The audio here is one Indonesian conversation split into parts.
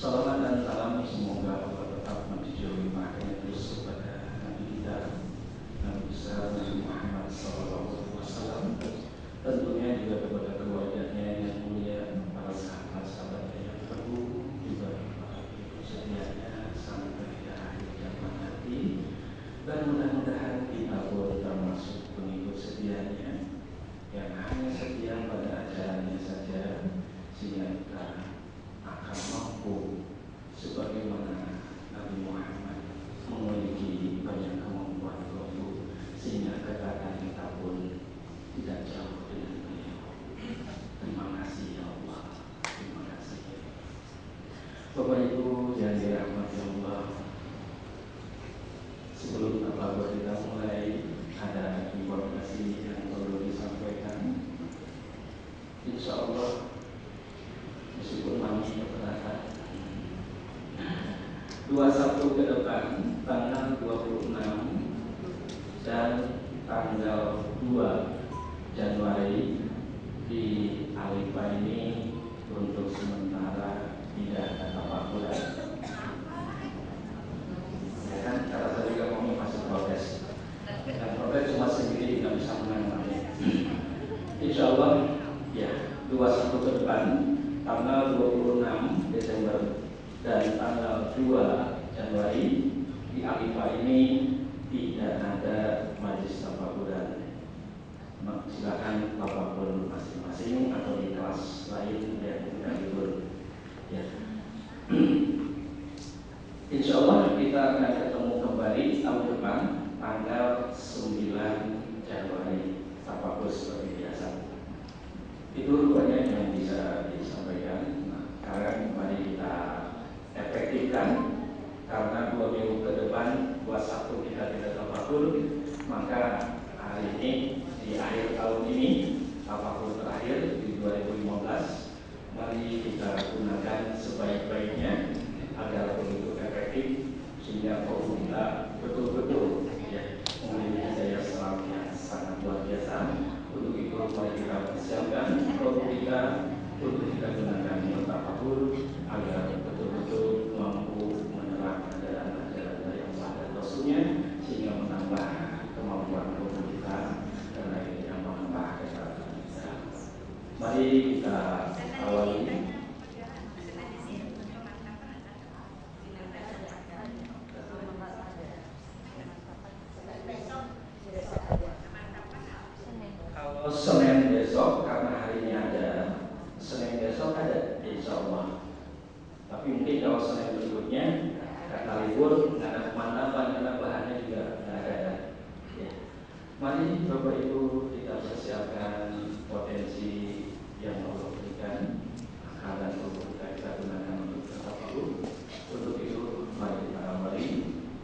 Salawat dan salam semoga Allah tetap mencucuri limpahkan terus kepada Nabi kita, Nabi besar Nabi Muhammad SAW. Tentunya juga kepada keluarganya yang mulia, para sahabat-sahabatnya yang teguh, juga para pengikut setianya sampai akhir zaman nanti. Dan mudah-mudahan kita pun termasuk pengikut setianya yang hanya setia pada ajarannya saja, sehingga kita akan mampu sebagaimana Nabi Muhammad memiliki banyak kemampuan itu, sehingga kekayaan kita pun tidak jauh dengan beliau. Terima kasih ya Allah. Terima kasih ya Bapak Ibu yang dirahmati Allah. Sebelum Bapak kita mulai, ada informasi yang perlu disampaikan. Insya Allah, meskipun masih terbatas, 21 ke depan, tanggal 26 dan tanggal 2 Januari di Alifa ini untuk sementara tidak ada tapakulan. Ya kan, karena tadi kamu masih protes, dan protes cuma sendiri nggak bisa menang. Insya Allah, ya 21 ke depan, tanggal 26 Desember dan tanggal 2 Januari di Alifa ini tidak ada majelis tafakuran. Silakan tafakur masing-masing atau di kelas lain yang tidak libur. Ya. Insya Allah kita akan ketemu kembali tahun depan tanggal 9 Januari tafakur seperti biasa. Itu rupanya yang bisa disampaikan. Nah, sekarang mari kita efektifkan, karena 2 minggu ke depan 21 kita tidak tafakur, maka hari ini di akhir tahun ini tafakur terakhir di 2015, mari kita gunakan sebaik-baiknya agar begitu efektif, sehingga kita betul-betul ya memiliki daya serap yang sangat luar biasa. Untuk itu mari kita persiapkan produk kita untuk kita gunakan yang tafakur agar betul-betul mampu menerapkan ajaran-ajaran dari Allah dan Rasulnya, sehingga menambah kemampuan produk kita dan akhirnya menambah kesehatan kita. Mari kita awali. Kalau Senin besok, karena hari ini ada, Senin besok ada, insya Allah. Tapi mungkin kalau Senin berikutnya, karena libur, nggak ada pemantapan, karena bahannya juga nggak ada. Ya. Mari Bapak Ibu kita persiapkan potensi yang Allah berikan, akal dan tubuh kita gunakan untuk tafakur. Untuk itu mari kita awali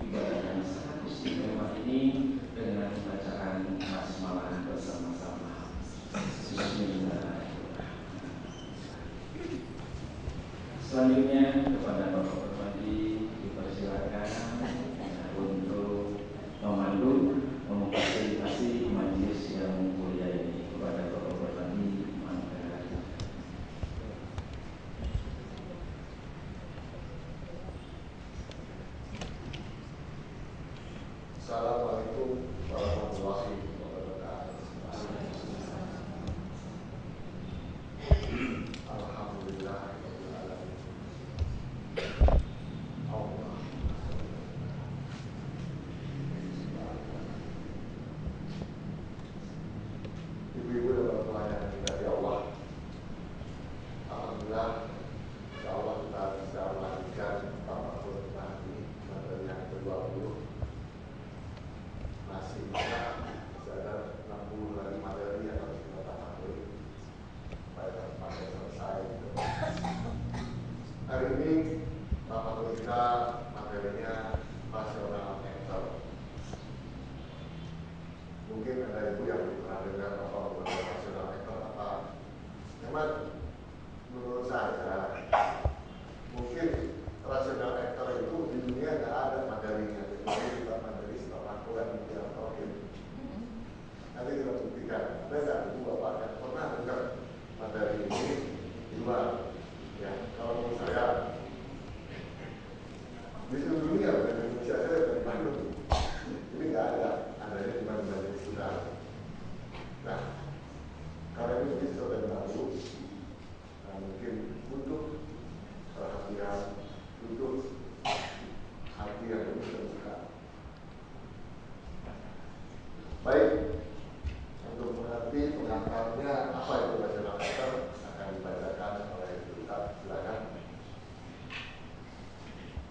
ibadah yang sangat istimewa ini dengan bacaan basmalah bersama-sama. Selanjutnya kepada Bapak Bupati dipersilakan untuk memandu, memfasilitasi majelis yang mulia ini. Kepada Bapak Bupati, mangga. Assalamualaikum warahmatullahi wabarakatuh. Alhamdulillah. Ibu-ibu dan bapak yang dari Allah, alhamdulillah, insya Allah kita bisa melanjutkan tafakur nanti materi yang ke-20. Masih ada 60 lagi materi yang harus kita tafakur sampai selesai. Hari ini tafakur kita materinya rasional actor. Mungkin ada ibu yang pernah dengar apa rasional actor apa. Memang menurut saya mungkin rasional actor itu di dunia nggak ada materinya, kecuali kita materi tafakuran yang terakhir. Nanti kita buktikan. Ada nggak ibu bapak yang pernah dengar materi ini di luar? Ya, kalau menurut saya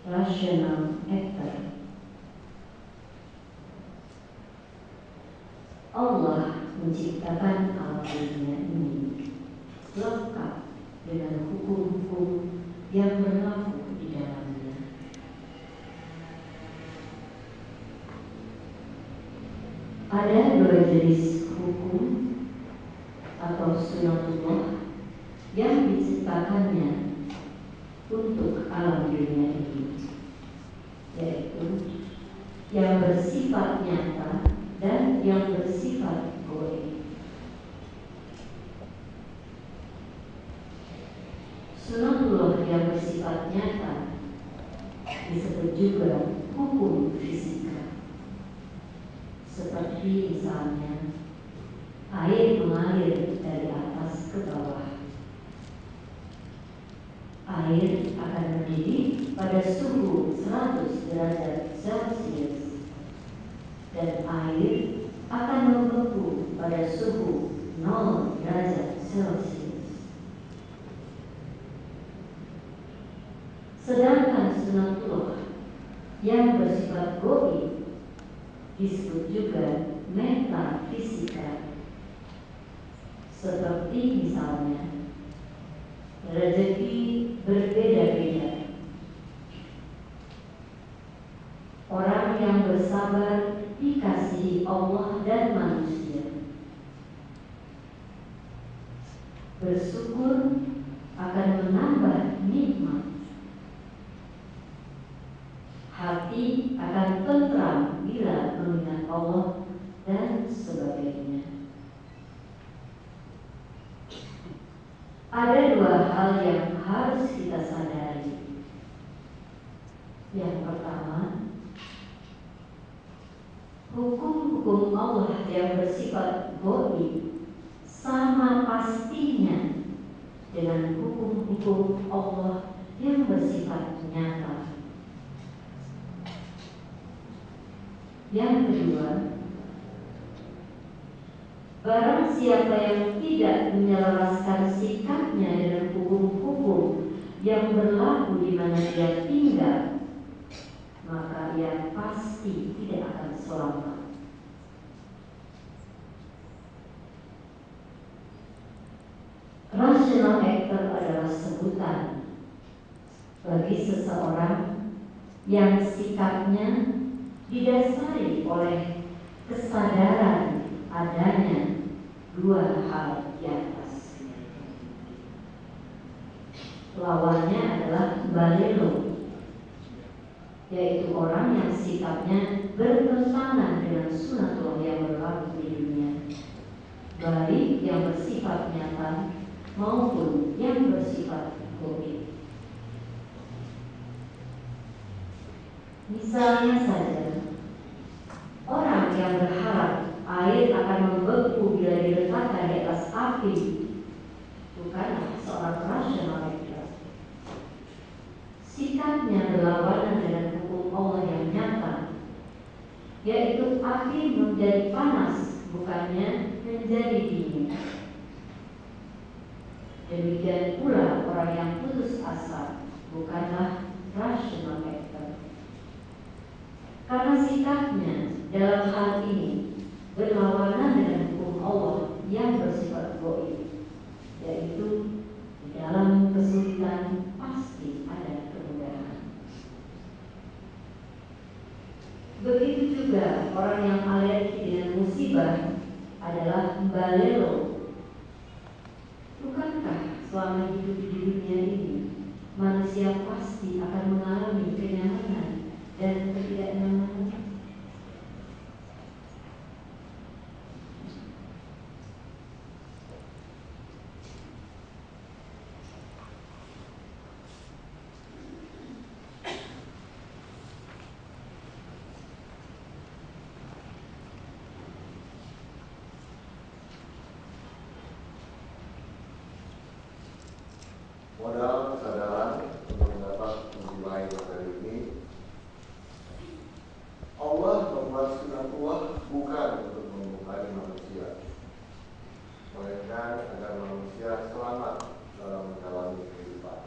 Rational actor. Allah menciptakan alam dunia ini lengkap dengan hukum-hukum yang berlaku di dalamnya. Ada dua jenis hukum atau sunatullah yang diciptakannya untuk alam dunia ini, yaitu yang bersifat nyata dan yang bersifat goib. Sunatullah yang bersifat nyata disebut juga hukum fisika, seperti misalnya air mengalir dari atas ke bawah. Air akan mendidih pada suhu 100 derajat Celcius dan air akan membeku pada suhu 0 derajat Celcius. Sedangkan sunatullah yang bersifat goib disebut juga metafisika, seperti misalnya rezeki berbeda-beda. Orang yang bersabar dikasihi Allah dan manusia. Bersyukur akan menambah nikmat. Hati akan tentram bila mengingat Allah dan sebagainya. Ada dua hal yang harus kita sadari. Yang pertama, hukum-hukum Allah yang bersifat goib sama pastinya dengan hukum-hukum Allah yang bersifat nyata. Yang kedua, barang siapa yang tidak menyelaraskan sikapnya dengan hukum-hukum yang berlaku di mana dia tinggal, maka ia pasti tidak akan selamat. Rational actor adalah sebutan bagi seseorang yang sikapnya didasari oleh kesadaran adanya dua hal di atas. Lawannya adalah balelo, yaitu orang yang sikapnya bertentangan dengan sunatullah yang berlaku di dunia, baik yang bersifat nyata maupun yang bersifat goib. Misalnya saja, orang yang berharap air akan membeku bila diletakkan di atas api bukanlah seorang rasional actor. Sikapnya berlawanan dengan hukum Allah yang nyata, yaitu api menjadi panas bukannya menjadi dingin. Demikian pula orang yang putus asa bukanlah rasional actor, karena sikapnya dalam hal ini berlawanan dengan hukum Allah yang bersifat goib, yaitu di dalam kesulitan pasti ada kemudahan. Begitu juga orang yang alergi dengan musibah adalah balelo. Bukankah selama hidup di dunia ini manusia pasti akan mengalami kenyamanan dan ketidaknyamanan? Modal kesadaran untuk mendapat menjiwai materi ini, Allah membuat sunatullah bukan untuk membebani manusia, melainkan agar manusia selamat dalam menjalani kehidupan.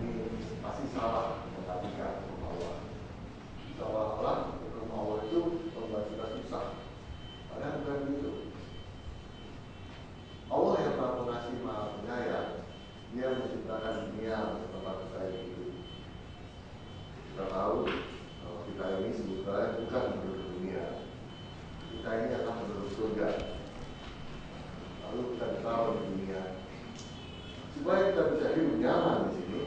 ini pasti salah mengartikan hukum Allah. Seolah-olah hukum Allah itu membuat kita susah. Padahal bukan begitu. Allah yang Maha Pengasih, Maha Penyayang, Dia menciptakan dunia untuk tempat kita hidup. Kita tahu kalau kita ini sebetulnya bukan penduduk dunia. Kita ini adalah penduduk surga. Lalu kita ditaruh di dunia. Supaya kita bisa hidup nyaman di sini,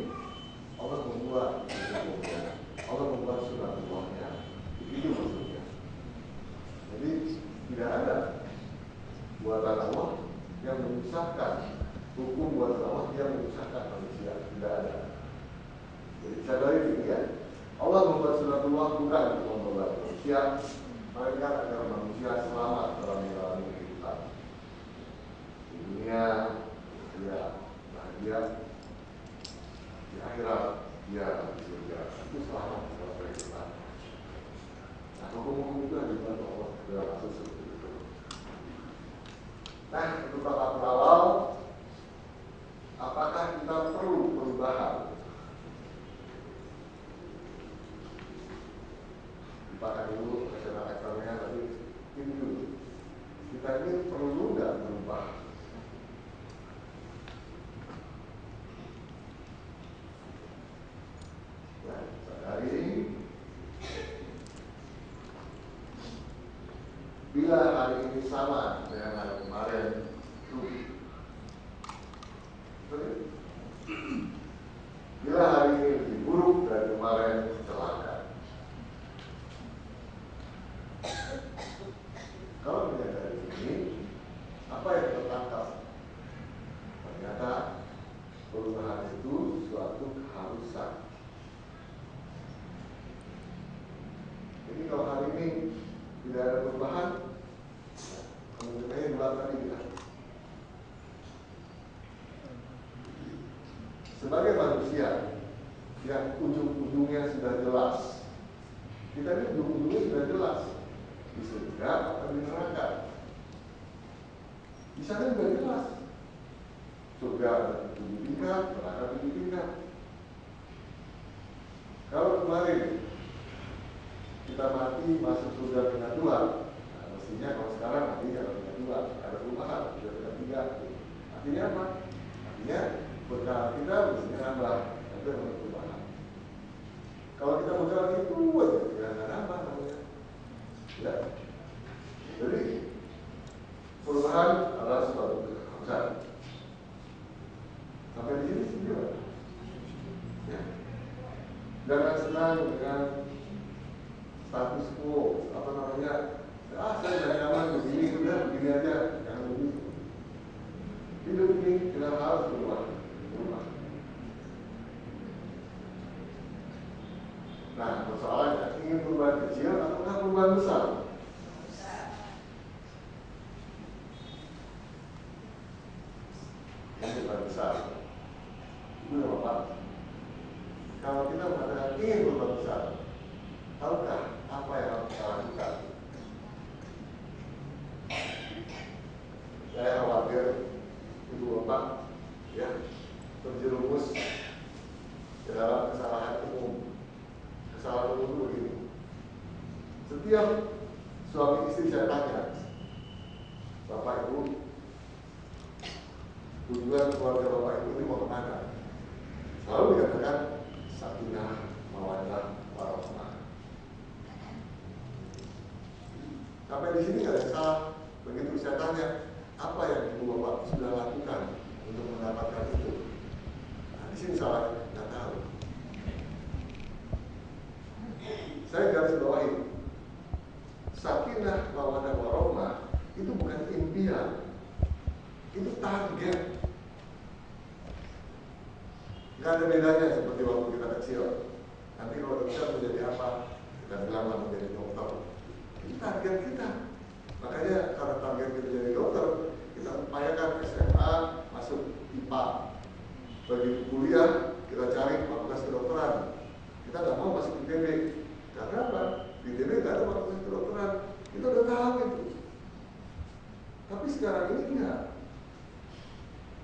Allah membuat hukumnya, Allah membuat sunatullah-Nya. Itu maksudnya. Jadi tidak ada buatan Allah yang menyusahkan, hukum buatan Allah yang menyusahkan manusia. Tidak ada. Jadi sadari ini ya, Allah membuat sunatullah bukan untuk membuat manusia, melainkan agar manusia selamat dalam menjalani kehidupan di dunia, dia bahagia, di akhirat dia di surga. Itu selamat dalam kehidupan. Nah, hukum-hukum itu yang dibuat Allah dalam kasus seperti itu. Nah, untuk tahap awal, apakah kita perlu perubahan? Dipakai dulu rasional eksternya, tapi ini dulu. Kita ini perlu nggak berubah? Nah, sadari bila hari ini sama dengan hari kemarin, rugi. Bila hari ini lebih buruk dari kemarin, celaka. Kalau menyadari ini, apa yang tertangkap? Ternyata perubahan itu suatu keharusan. Jadi kalau hari ini tidak ada perubahan, kemungkinannya dua tadi kita. Sebagai manusia yang ujung-ujungnya sudah jelas, kita ini ujung-ujungnya sudah jelas. Di surga atau di neraka. Di sana juga jelas. Surga ada 7 tingkat, neraka 7 tingkat. Kalau kemarin kita mati masuk surga tingkat 2, nah, mestinya kalau sekarang mati kalau tingkat 2, ada perubahan, sudah tingkat 3. Artinya apa? Artinya bekal kita mestinya nambah, itu yang perubahan. Kalau kita bekal itu aja, tidak akan nambah namanya. Ya. Jadi perubahan adalah suatu keharusan. Sampai di sini sendiri. Ya. Jangan senang dengan status quo, apa namanya? Saya sudah nyaman begini, sudah begini aja, jangan begitu. Hidup ini kita harus berubah. Nah, persoalannya ingin perubahan kecil ataukah perubahan besar? Ini perubahan besar. Itu yang Bapak. Kalau kita mengatakan ingin perubahan besar, tahukah apa yang harus kita lakukan? Saya khawatir Ibu Bapak ya terjerumus ke dalam kesalahan umum. Kesalahan umum itu begini. Setiap suami istri saya tanya, Bapak Ibu, tujuan keluarga Bapak Ibu ini mau kemana? Selalu dikatakan sakinah, mawaddah, warahmah. Sampai di sini nggak ada salah. Begitu saya tanya, apa yang Ibu Bapak sudah lakukan untuk mendapatkan itu? Nah, di sini salah, nggak tahu. Saya garis bawahi, sakinah, mawaddah, warahmah itu bukan impian, itu target. Gak ada bedanya seperti waktu kita kecil. Nanti kalau kita menjadi apa? Kita bilang menjadi dokter. Itu target kita. Makanya karena target kita jadi dokter, kita upayakan SMA masuk IPA. Begitu kuliah, kita cari fakultas kedokteran. Kita nggak mau masuk ITB. Karena apa? Di ITB nggak ada fakultas kedokteran. Kita udah tahu itu. Tapi sekarang ini enggak.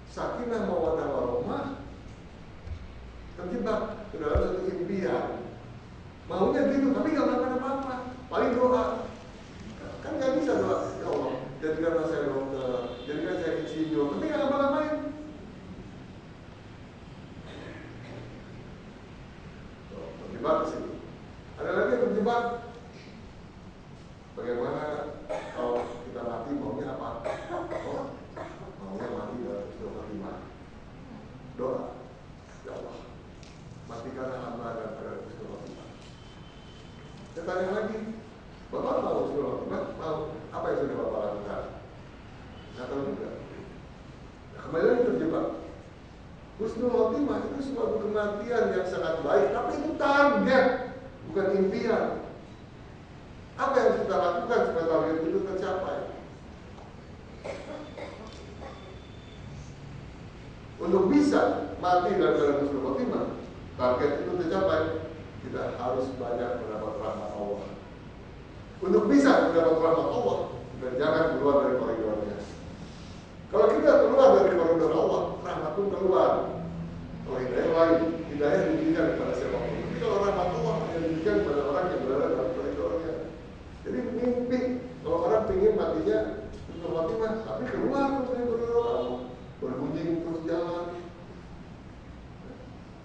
Sakinah mawaddah warahmah terjebak ke dalam satu impian. Maunya gitu, tapi nggak melakukan apa-apa. Paling doa. Kan nggak bisa doa, ya Allah, jadikanlah saya dokter, jadikan saya insinyur, tapi nggak ngapa-ngapain. Terjebak ke situ. Ada lagi yang terjebak. Bagaimana kalau kita mati maunya apa? Oh, maunya mati dalam peristiwa Fatimah. Doa, ya Allah, matikanlah hamba dan peristiwa Fatimah. Saya tanya lagi, Bapak tahu peristiwa Fatimah? Tahu apa yang sudah Bapak lakukan? Nggak tahu juga. Nah, kembali lagi terjebak. Husnul Khotimah itu suatu kematian yang sangat baik, tapi itu target, bukan impian. Apa yang kita lakukan supaya target itu tercapai? Untuk bisa mati dalam keadaan husnul khotimah, target itu tercapai, kita harus banyak mendapat rahmat Allah. Untuk bisa mendapat rahmat Allah, kita jangan keluar dari koridornya. Kalau kita keluar dari koridor Allah, rahmat pun keluar. Kalau hidayah lain, hidayah diberikan kepada siapapun. Tapi kalau rahmat Allah hanya diberikan kepada orang yang berada dalam koridornya. Jadi mimpi, kalau orang ingin matinya husnul khotimah, tapi keluar dari koridor Allah, bergunjing terus jalan,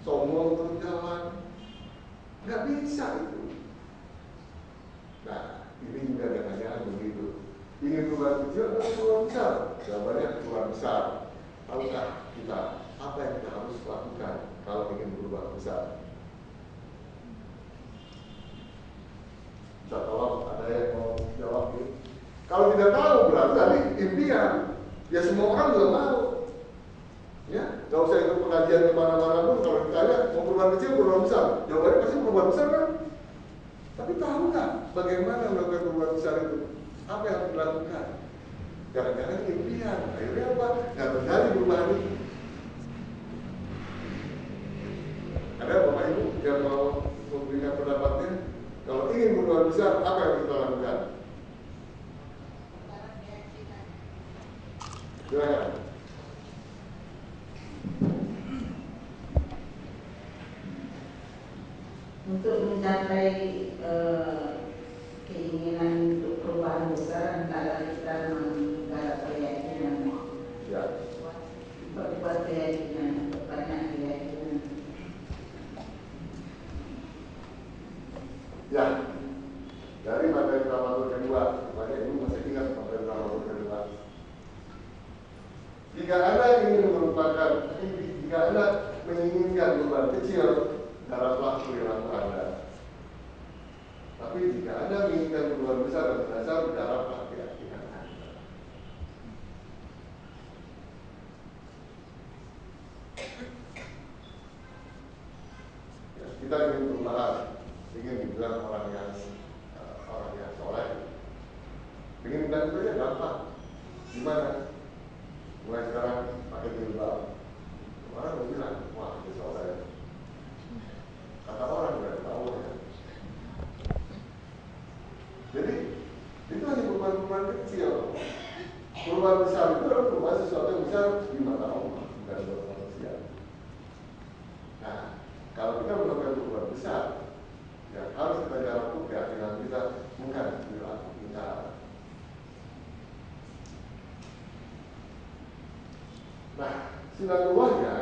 sombong terus jalan, nggak bisa itu. Nah, ini juga jangan-jangan begitu. Ingin keluar kecil atau keluar besar? Jawabannya keluar besar. Tahukah kita apa yang kita harus lakukan kalau ingin berubah besar? Bisa tolong ada yang mau jawab ini? Kalau tidak tahu berarti impian. Ya semua orang juga mau. Ya, nggak usah ikut pengajian kemana-mana pun kalau ditanya mau perubahan kecil, perubahan besar, jawabannya pasti perubahan besar kan? Tapi tahu nggak bagaimana melakukan perubahan besar itu? Apa yang harus dilakukan? Jangan-jangan impian, akhirnya apa? Nggak terjadi perubahan itu. Ada Bapak Ibu yang mau memberikan pendapatnya? Kalau ingin perubahan besar, apa yang kita lakukan? Silakan. Untuk mencapai keinginan untuk perubahan besar, antara kita menggarap keyakinan, berbuat keyakinan, berbanyak keyakinan. Ya, dari materi Ramadan kedua, banyak ibu masih ingat materi Ramadan kedua. Jika Anda ingin merupakan, jika Anda menginginkan beban kecil, garaplah perilaku Anda. Tapi jika Anda menginginkan perubahan besar dan berdasar, garaplah keyakinan Anda. Ya, kita ingin perubahan, ingin dibilang orang yang soleh. Ingin bilang itu ya gampang. Gimana? Mulai sekarang pakai jilbab. Orang mau bilang, wah itu soleh. Kata orang nggak tahu ya. Jadi itu hanya perubahan-perubahan kecil. Perubahan besar itu adalah perubahan sesuatu yang besar di mata Allah, bukan buat manusia. Nah, kalau kita melakukan perubahan besar, yang harus kita garap itu keyakinan kita, bukan perilaku kita. Nah, sunatullahnya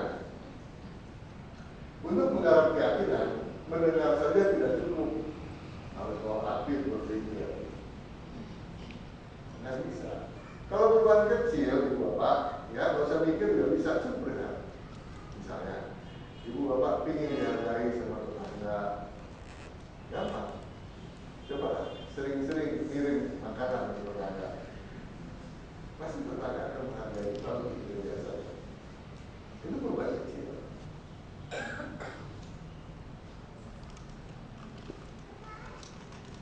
untuk menggarap keyakinan, mendengar saja tidak cukup, harus aktif berpikir. Nggak bisa. Kalau perubahan kecil, ibu bapak, ya nggak usah mikir, nggak bisa cukup ya. Misalnya, ibu bapak ingin dihargai sama tetangga, gampang. Coba sering-sering kirim makanan ke tetangga. Pasti tetangga akan menghargai itu, lalu itu biasa. Itu perubahan kecil.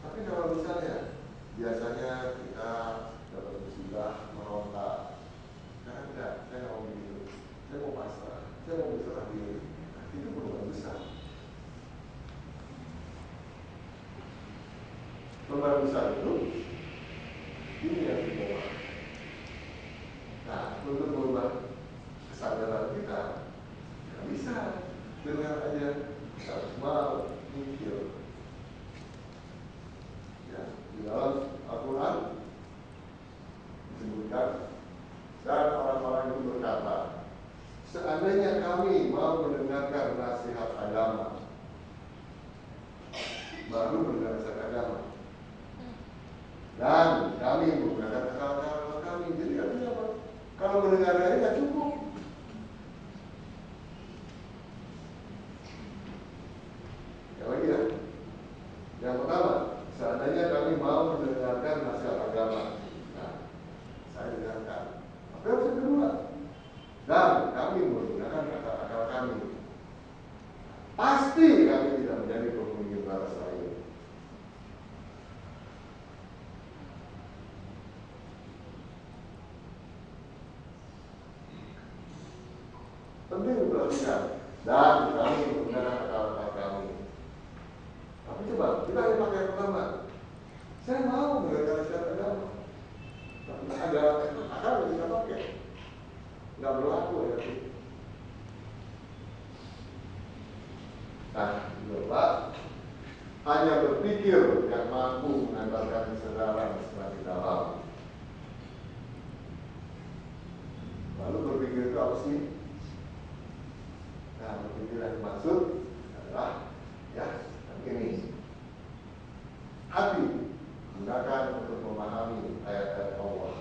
Tapi kalau misalnya biasanya kita dapat musibah, meronta, karena enggak, saya nggak mau begitu, saya mau pasrah, saya mau berserah diri, itu perubahan besar. Perubahan besar itu ini yang dibawa. Nah, untuk merubah kesadaran kita, nggak bisa dengan aja agama, baru berdasarkan agama. Dan kami menggunakan akal-akal kami. Jadi artinya apa? Kalau mendengar dari nggak cukup. Yang lagi ya. Yang pertama, seandainya kami mau mendengarkan nasihat agama, nah, saya dengarkan. Apa yang kedua? Dan kami menggunakan akal-akal kami. Pasti kami tidak menjadi pemimpin bangsa ini. Penting diperhatikan. Dan kami menggunakan akal-akal kami. Tapi coba, kita yang pakai yang pertama. Saya mau mendengarkan nasihat agama. Tapi ada akal yang kita pakai. Nggak berlaku ya. Nah, Bapak hanya berpikir yang mampu mengantarkan kesadaran semakin dalam. Lalu berpikir itu apa sih? Nah, berpikir yang dimaksud adalah ya, begini. Hati gunakan untuk memahami ayat-ayat Allah.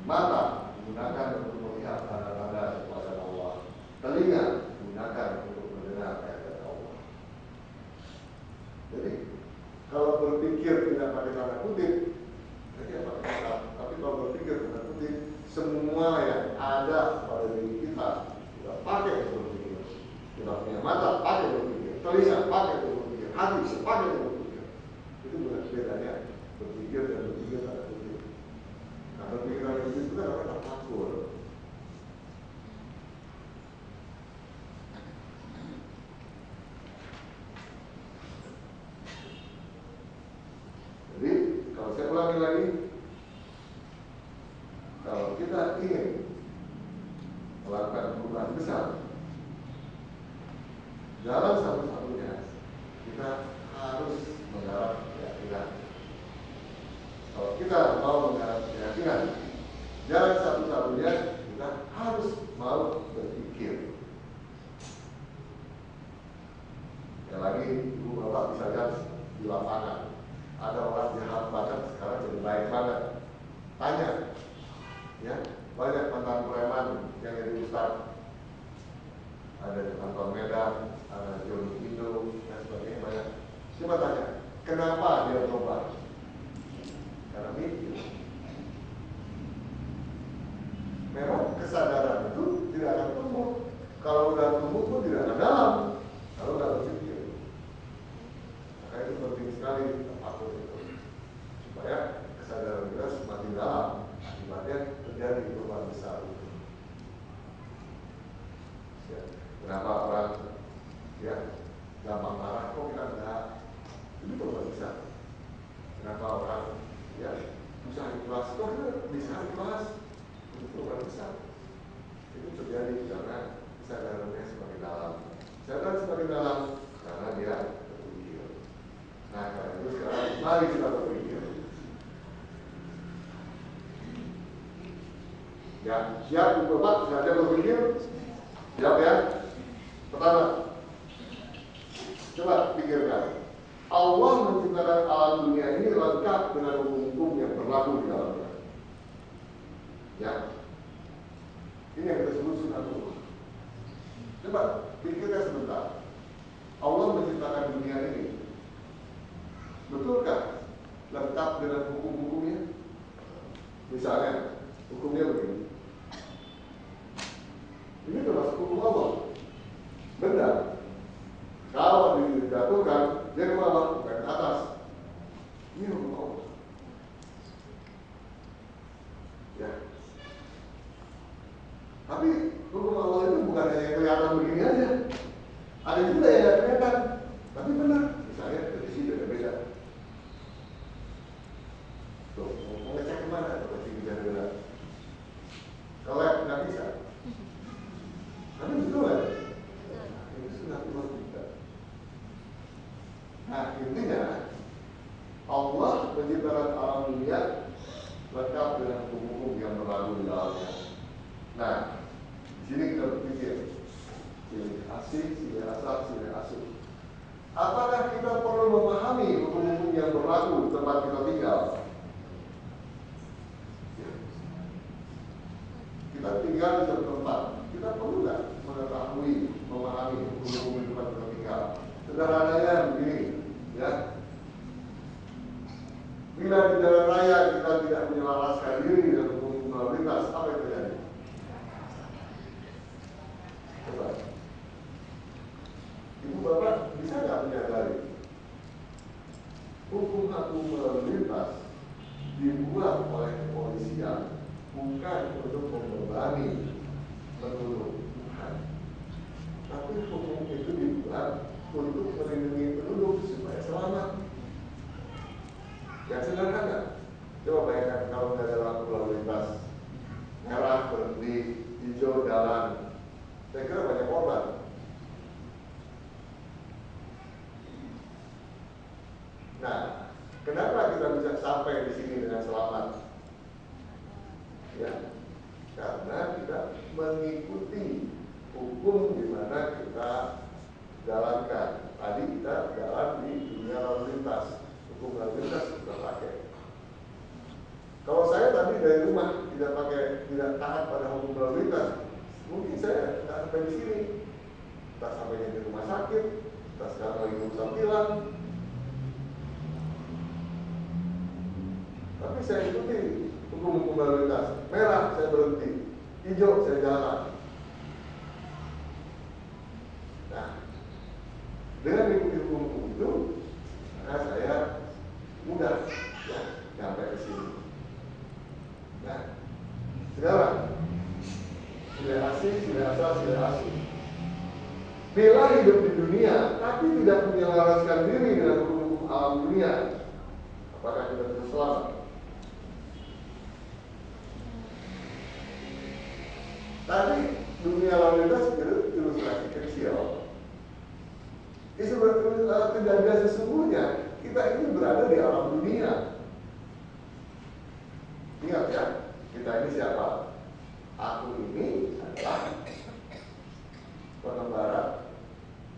Mata gunakan untuk melihat tanda-tanda kekuasaan Allah. Telinga gunakan untuk mendengar ayat-ayat Allah. Jadi kalau berpikir tidak pakai tanda kutip, jadi apa kata? Tapi kalau berpikir tanda kutip, semua yang ada pada diri kita pakai untuk berpikir. Kita punya mata pakai berpikir, telinga pakai untuk berpikir, hati pakai untuk berpikir. Itu bukan bedanya berpikir dan berpikir tanda kutip. Nah, berpikir tanda kutip itu kan orang takut. Jadi, kalau saya ulangi lagi, kalau kita ingin melakukan perubahan besar, jalan satu-satunya kita harus menggarap keyakinan. Kalau kita mau menggarap keyakinan, jalan satu-satunya kita harus mau berpikir. Yang lagi, ibu bapak bisa lihat di lapangan. Ada orang jahat banget, sekarang jadi baik banget. Tanya, ya, banyak mantan preman yang jadi ustaz. Ada di Anton Medan, ada John Indo, dan sebagainya banyak. Coba tanya, kenapa dia berubah? Karena mikir. Memang kesadaran itu tidak akan tumbuh. Kalau udah tumbuh pun tidak akan dalam. Kalau nggak berpikir. Maka itu penting sekali apapun itu, supaya kesadaran kita semakin dalam. Akibatnya terjadi perubahan besar itu. Ya. Kenapa orang ya gampang marah? Kok kita enggak? Itu perubahan besar. Kenapa orang ya susah ikhlas? Kok kita bisa ikhlas? Itu perubahan besar. Itu terjadi karena kesadarannya semakin dalam. Kesadaran semakin dalam karena dia berpikir. Nah, karena itu sekarang mari kita berpikir. Ya, siap Bapak, saya berpikir. Siap ya. Pertama, coba pikirkan. Allah menciptakan alam dunia ini lengkap dengan hukum-hukum yang berlaku di dalamnya. Ya, ini yang kita sebut sunatullah. Coba pikirkan sebentar. Allah menciptakan dunia ini, betulkah lengkap dengan hukum-hukumnya? Misalnya, hukumnya begini. Ini termasuk hukum Allah. Benar. Kalau dijatuhkan, dia ke bawah, bukan ke atas. Ini hukum Allah. Ya. Tapi hukum Allah itu bukan hanya yang kelihatan begini aja. Ada juga yang tidak kelihatan. Tapi benar. Misalnya dari sini beda-beda. Tuh, mau ngecek kemana? Kalau sini beda-beda. Kalau nggak bisa. Tapi betul ya? Itu sudah keluar juga. Nah, intinya Allah menciptakan alam dunia lengkap dengan hukum-hukum yang berlaku di dalamnya. Nah, di sini kita berpikir ciri khas asih, sile asal, sile asuh. Apakah kita perlu memahami hukum-hukum yang berlaku di tempat kita tinggal? Ya. Kita tinggal di satu tempat, kita perlu nggak mengetahui, memahami hukum-hukum di tempat kita tinggal? Sederhananya begini, ya. Bila di jalan raya kita tidak menyelaraskan diri dengan hukum lalu lintas, apa yang terjadi? Coba. Ibu bapak bisa nggak menyadari hukum lalu lintas dibuat oleh kepolisian bukan untuk membebani penduduk, bukan. Tapi hukum itu dibuat untuk melindungi penduduk supaya selamat. Yang sederhana, coba bayangkan kalau nggak ada lampu lalu lintas, merah berhenti, hijau jalan, saya kira banyak korban. Nah, kenapa kita bisa sampai di sini dengan selamat? Ya, karena kita mengikuti hukum di mana kita jalankan. Tadi kita jalan di dunia lalu lintas, hukum lalu lintas kita pakai. Kalau saya tadi dari rumah tidak taat pada hukum lalu lintas, mungkin saya tidak sampai di sini. Kita sampai di rumah sakit, kita sekarang lagi urusan tilang. Tapi saya ikuti hukum-hukum lalu lintas. Merah saya berhenti, hijau saya jalan. Nah, dengan mengikuti hukum itu, maka saya mudah ya sampai ke sini. Nah, sekarang sila asih, sila asal, sila asuh. Bila hidup di dunia, tapi tidak menyelaraskan diri dengan hukum alam dunia, apakah kita bisa selamat? Tadi dunia lalu lintas itu ilustrasi kecil. Itu tidak sesungguhnya kita ini berada di alam dunia. Ingat ya, kita ini siapa? Aku ini adalah pengembara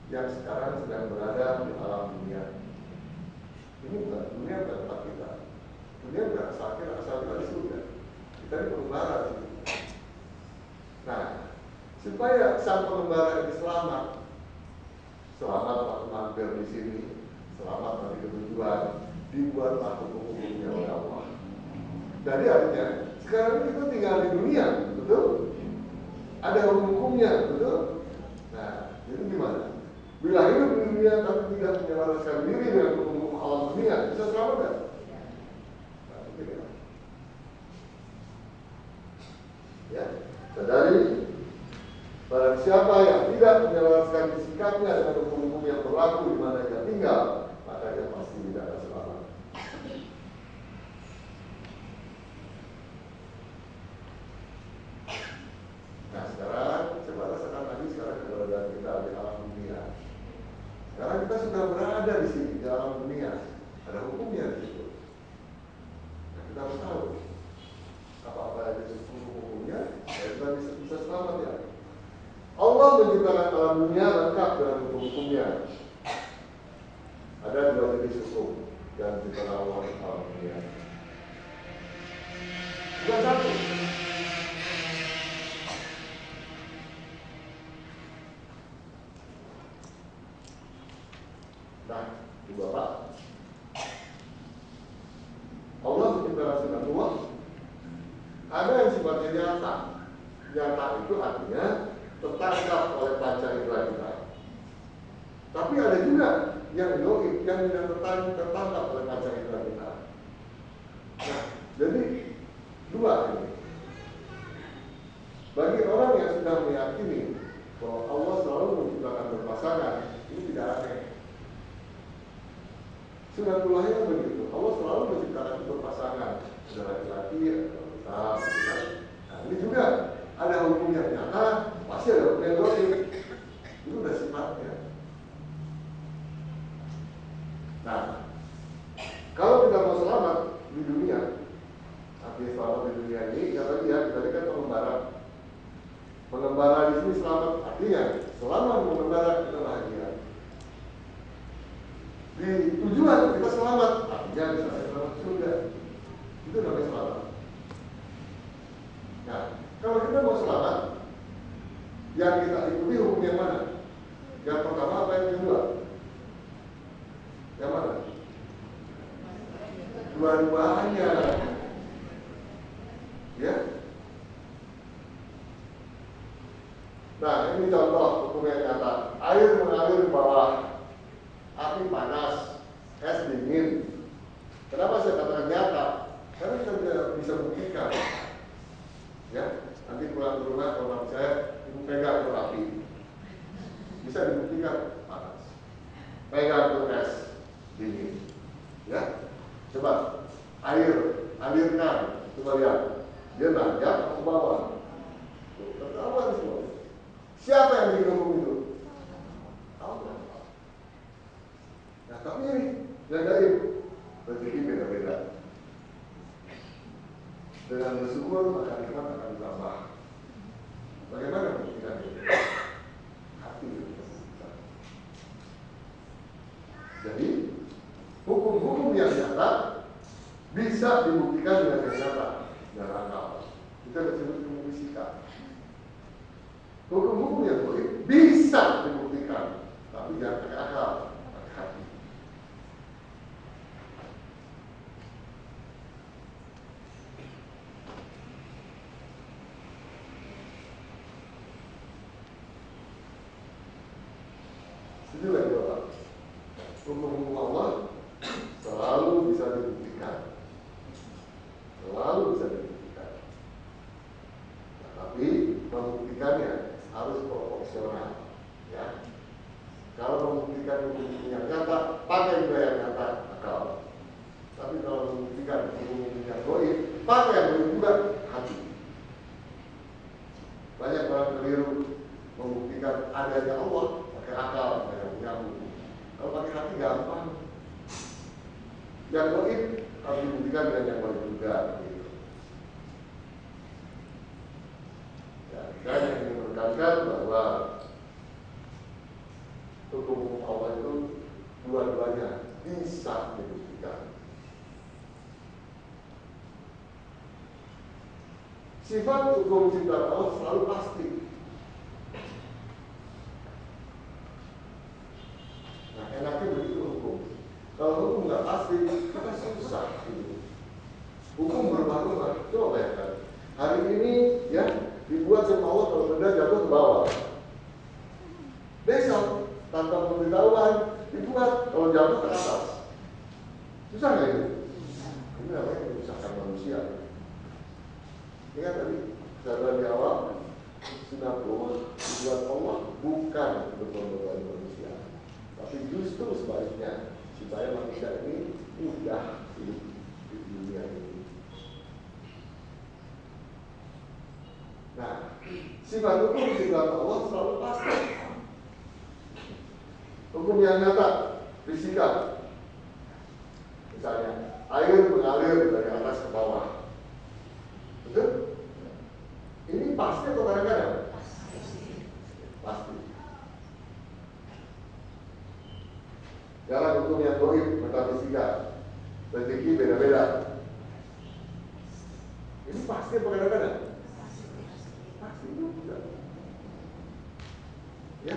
yang sekarang sedang berada di alam dunia. Ini bukan dunia, bukan tempat kita. Dunia bukan asal kita di surga. Kita ini pengembara di sini. Nah, supaya sang pengembara ini selamat waktu mampir di sini, selamat nanti ke tujuan, dibuatlah hukum-hukumnya oleh Allah. Jadi artinya sekarang kita tinggal di dunia, betul? Ada hukum-hukumnya, betul? Nah, jadi gimana? Bila hidup di dunia tapi tidak menyelaraskan diri dengan hukum-hukum alam dunia, bisa selamat kan? Nah, begini. Ya, sadari barang siapa yang tidak menyelaraskan sikapnya dengan hukum-hukum yang berlaku di mana dia tinggal, maka dia pasti tidak akan selamat. Nah, sekarang coba rasakan lagi sekarang keberadaan kita di alam dunia. Sekarang kita sudah berada di sini di alam dunia, ada hukumnya di situ. Nah, kita harus tahu apa-apa yang disebut hukumnya, kita bisa selamat ya. Allah menciptakan alam dunia lengkap dengan hukum-hukumnya. Ada dua jenis hukum yang diciptakan Allah di alam dunia. Bukan satu. Nah, Ibu Bapak, Allah menciptakan sunatullah. Ada yang sifatnya nyata. Nyata itu artinya tertangkap oleh panca indera kita. Tapi ada juga yang gaib, yang tidak tertangkap oleh panca indera kita. Nah, jadi dua ini. Bagi orang yang sudah meyakini bahwa Allah selalu menciptakan berpasangan, ini tidak aneh. Sunatullahnya begitu. Allah selalu menciptakan berpasangan, ada laki-laki, ada wanita. Nah, ini juga ada hukum yang nyata, pasti ada hukum yang gaib. Itu udah sifatnya. Nah, kalau kita mau selamat di dunia, artinya selamat di dunia ini, kata dia, kita kan pengembara. Pengembara di sini selamat, artinya Selama mengendara kita bahagia. Di tujuan kita selamat, artinya bisa selamat surga. Itu namanya selamat. Nah, kalau kita mau selamat, yang kita ikuti hukum yang mana? Yang pertama apa yang kedua? Yang mana? Dua-duanya. Ya. Nah, ini contoh hukum yang nyata. Air mengalir di bawah, api panas, es dingin. Kenapa saya katakan nyata? Karena kita tidak bisa buktikan. Ya, nanti pulang ke rumah kalau saya ibu pegang ke api, bisa dibuktikan panas. Pegang ke es dingin. Ya, coba air alirkan, coba lihat, dia nanjak ke bawah. Ketahuan semua. Siapa yang bikin hukum itu? Allah. Nah, tapi ini jagain rezeki beda-beda. Dengan bersyukur maka nikmat akan ditambah. Bagaimana membuktikannya? Hati. Jadi hukum-hukum yang nyata bisa dibuktikan dengan yang nyata, dengan akal. Kita disebut hukum fisika. Hukum-hukum yang boleh bisa dibuktikan, tapi jangan pakai akal, pakai hati. Setuju lagi Bapak? Hukum-hukum Allah selalu bisa dibuktikan, selalu bisa dibuktikan. Nah, tapi membuktikannya harus proporsional, ya. Kalau membuktikan hukum yang nyata, pakai juga yang nyata, akal. Tapi kalau membuktikan hukum yang goib, pakai yang goib juga, hati. Banyak orang keliru membuktikan adanya Allah pakai akal, pakai punya hukum. Kalau pakai hati gampang. Yang goib harus dibuktikan dengan yang goib juga. Gitu. Ya, dan yang ingin menekankan bahwa hukum Allah itu dua-duanya bisa dibuktikan. Sifat hukum ciptaan Allah selalu pasti. Nah, enaknya begitu hukum. Kalau hukum nggak pasti, kita susah. Gitu. Hukum berubah-ubah. Coba bayangkan. Hari ini ya dibuat sama Allah kalau benda jatuh ke bawah. Besok tanpa pemberitahuan dibuat kalau jatuh ke atas. Susah nggak itu? Ini namanya menyusahkan manusia. Ingat tadi saya bilang di awal, sudah dibuat Allah bukan untuk membebani manusia, tapi justru sebaliknya supaya manusia ini mudah hidup di dunia ini. Nah, sifat hukum ciptaan Allah selalu pasti. Hukum yang nyata, fisika. Misalnya, air mengalir dari atas ke bawah. Betul? Ini pasti atau kadang-kadang? Pasti. Jalan hukum yang goib, metafisika. Rezeki beda-beda. Ini pasti atau kadang-kadang? Pasti juga. Ya,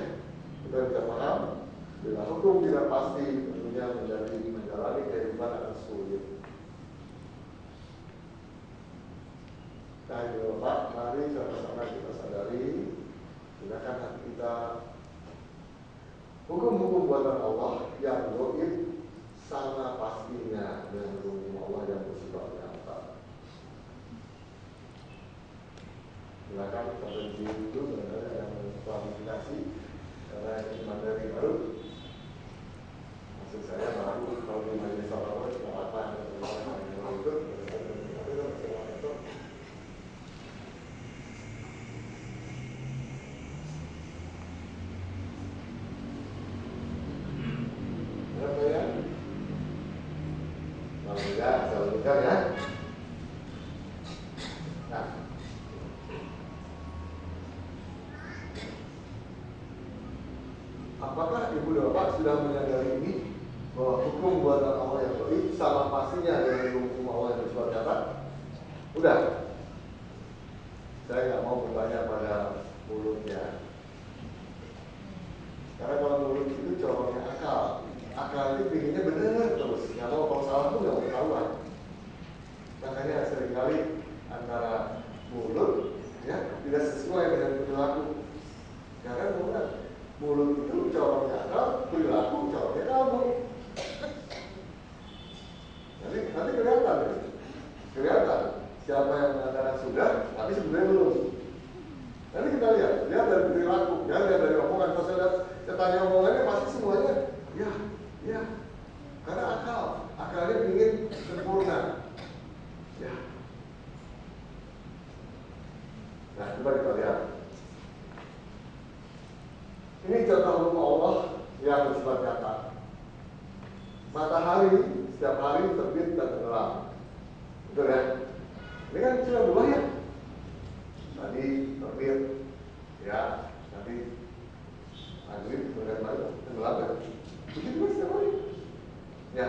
kita bisa paham. Bila hukum tidak pasti, tentunya menjalani kehidupan akan sulit. Nah, ini Bapak, mari sama-sama kita sadari, gunakan hati kita. Hukum-hukum buatan Allah yang goib sama pastinya dengan hukum Allah yang bersifat nyata. Silakan kita berhenti dulu sebenarnya yang klarifikasi karena ini materi baru. Maksud saya baru kalau di majelis Allah itu apa yang itu. Ya. Nah, apakah ibu dan bapak sudah menyadari ini bahwa hukum buatan Allah yang baik sama pastinya dengan hukum Allah yang bersifat nyata? Udah. Saya nggak mau bertanya pada mulutnya. Karena kalau mulut itu corongnya akal. Akal itu pinginnya benar terus. Nggak mau kalau salah tuh nggak mau ketahuan. Makanya seringkali antara mulut ya tidak sesuai dengan perilaku. Karena mulut itu corongnya akal, perilaku corongnya kamu. Nanti kelihatan ya. Kelihatan siapa yang mengatakan sudah, tapi sebenarnya belum. Nanti kita lihat dari perilaku, ya, lihat dari omongan. Kalau saya tanya omongannya pasti semuanya, ya, karena akalnya ingin sempurna, ya. Nah, coba kita lihat. Ini contoh hukum Allah yang bersifat nyata. Matahari setiap hari terbit dan tenggelam, betul ya? Ini kan sudah dua ya. Tadi terbit, ya, nanti maghrib kemudian baru tenggelam kan? Begitu kan setiap hari, ya.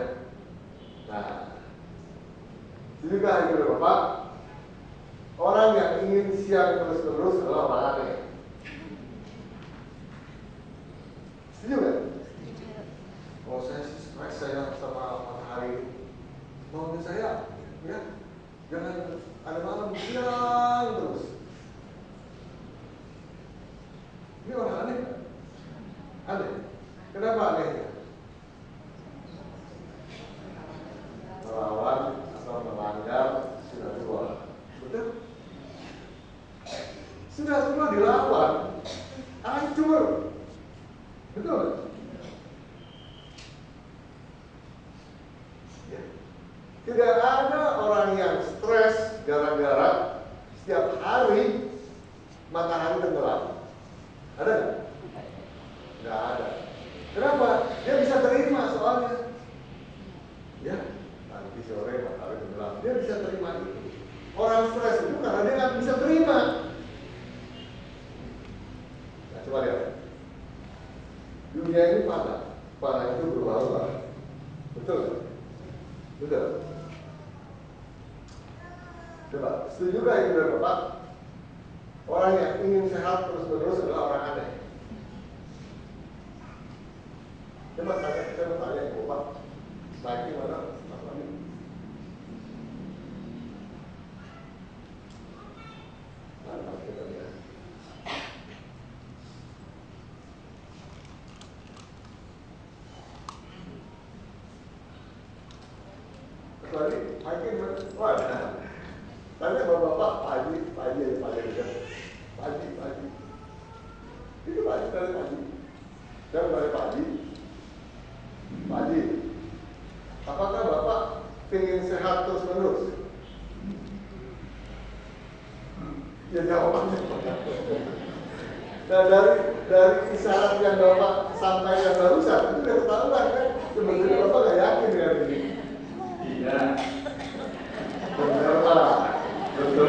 Nah, sedikah itu Bapak, orang yang ingin siang terus-terus adalah orang aneh. Setuju kan? Oh, saya stres saya sama matahari. Maunya saya, ya, jangan ada malam siang terus. Ini orang aneh kan? Aneh. Kenapa anehnya? Melawan atau melanggar sunatullah. Betul? Sunatullah dilawan, hancur. Betul? Ya. Tidak ada orang yang stres gara-gara setiap hari matahari tenggelam. Ada nggak? Nggak ada. Kenapa? Dia bisa terima soalnya. Ya, nanti sore matahari tenggelam. Dia bisa terima itu. Orang stres itu karena dia nggak bisa terima. Nah, coba lihat. Dunia ini panah itu berubah-ubah. Betul? Betul. Coba, setujukah itu dari Bapak? Orang yang ingin sehat terus-menerus adalah orang aneh. Coba saya mau tanya ke Bapak, lagi mana? Mas Wali? Mantap kita lihat. Mas Wali, lagi mana? Wah, tanya bapak-bapak, pagi kan? Pagi. Itu pagi dari pagi. Dan dari pagi. Apakah bapak ingin sehat terus menerus? Ya jawabannya. Nah dari isyarat yang bapak sampaikan barusan itu sudah ketahuan kan? Sebenarnya bapak nggak yakin dengan ini. Tidak. Benar Pak. Betul.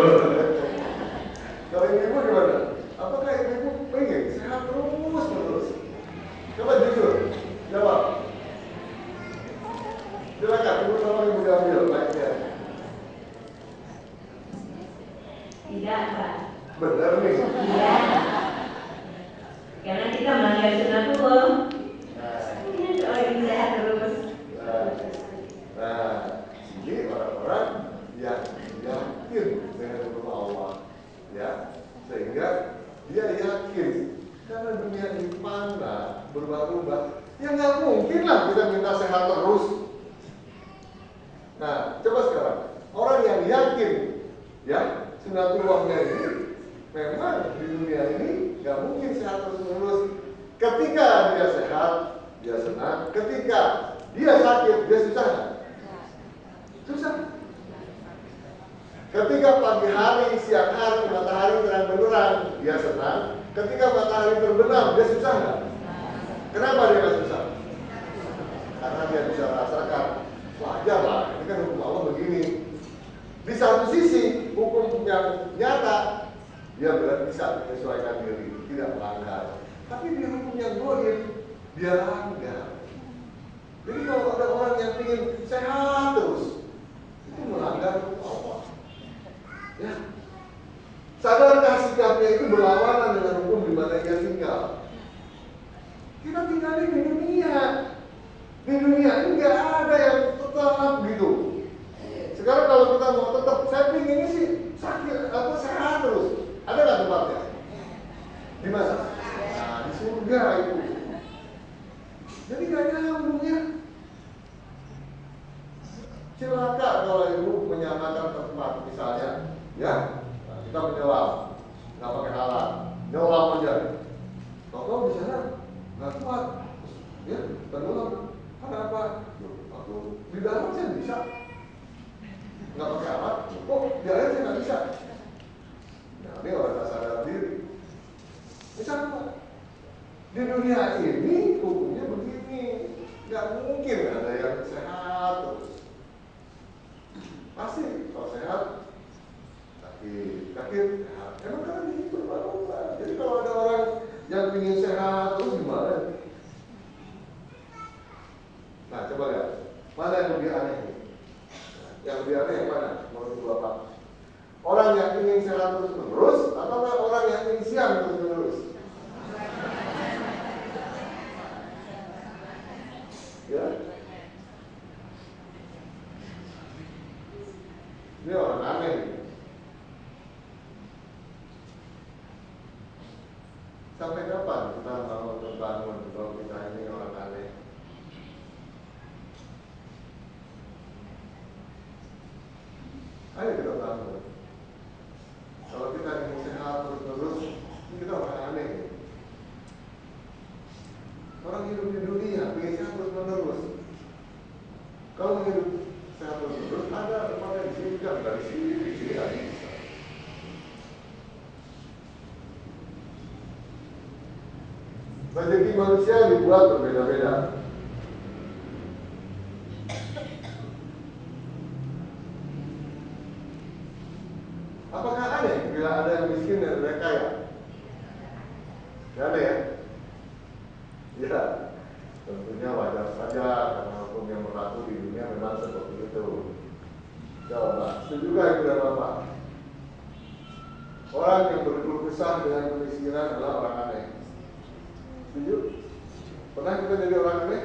Kalau ibu gimana? Apakah ibu pengen sehat terus menerus? Coba jujur, jawab. Silakan, ibu sama ibu diambil baiknya. Tidak, Pak. Benar nih. Iya. Karena kita melanggar sunatullah. Ini soal yang sehat terus. Nah, ini orang-orang yang yakin dengan hukum Allah, ya, sehingga dia yakin karena dunia ini panah berubah-ubah, ya nggak mungkin lah kita minta sehat terus. Nah, coba sekarang orang yang yakin, ya, sunatullahnya ini memang di dunia ini nggak mungkin sehat terus-menerus. Ketika dia sehat, dia senang. Ketika dia sakit, dia susah. Susah. Ketika pagi hari, siang hari, matahari terang benderang, dia senang. Ketika matahari terbenam, dia susah nggak? Kenapa dia nggak susah? Karena dia bisa rasakan, wajar lah, ini kan hukum Allah begini. Di satu sisi, hukum yang nyata, dia bisa menyesuaikan diri, tidak melanggar. Tapi di hukum yang goib, dia langgar. Jadi kalau ada orang yang ingin sehat terus, itu melanggar hukum Allah. Ya. Sadarkah sikapnya itu berlawanan dengan hukum di mana ia tinggal? Kita tinggal di dunia. Di dunia ini nggak ada yang tetap gitu. Sekarang kalau kita mau tetap, saya ingin ini sih sakit atau sehat terus, ada nggak tempatnya? Di mana? Nah, di surga itu. Jadi nggak nyambung ya. Celaka kalau ibu menyamakan tempat, misalnya, ya kita menyelam, nggak pakai alat, nyelam aja. Kalau di sana nggak kuat, ya tenggelam. Karena apa? Aku di dalam saya bisa, nggak pakai alat. Kok di air saya nggak bisa? Nah, ini orang tak sadar diri. Misalnya di dunia ini hukumnya begini, nggak mungkin ada yang sehat terus. Pasti kalau sehat sakit sehat. Emang kan di situ berubah. Jadi kalau ada orang yang ingin sehat terus gimana? Nah, coba lihat. Mana yang lebih aneh? Yang lebih aneh yang mana? Menurut Bapak? Orang yang ingin sehat terus-menerus atau orang yang ingin siang terus-menerus? Ya. Ini orang aneh. Sampai kapan kita mau terbangun kalau kita ini orang aneh? Ayo kita bangun. Kalau kita ingin sehat terus-terus, kita orang aneh. Orang hidup di dunia, ingin sehat terus-menerus. Kalau hidup sehat terus-menerus, ada tempatnya di sini kan, dari sini, di sini nggak bisa. Rezeki manusia dibuat berbeda-beda. Apakah aneh bila ada yang miskin dan ada yang kaya? Tidak ada ya? Ya, tentunya wajar saja karena hukum yang berlaku di dunia memang seperti itu. Coba, setuju gak itu dan Bapak? Orang yang berkeluh kesah dengan kemiskinan adalah orang aneh. Setuju? Pernah kita jadi orang aneh?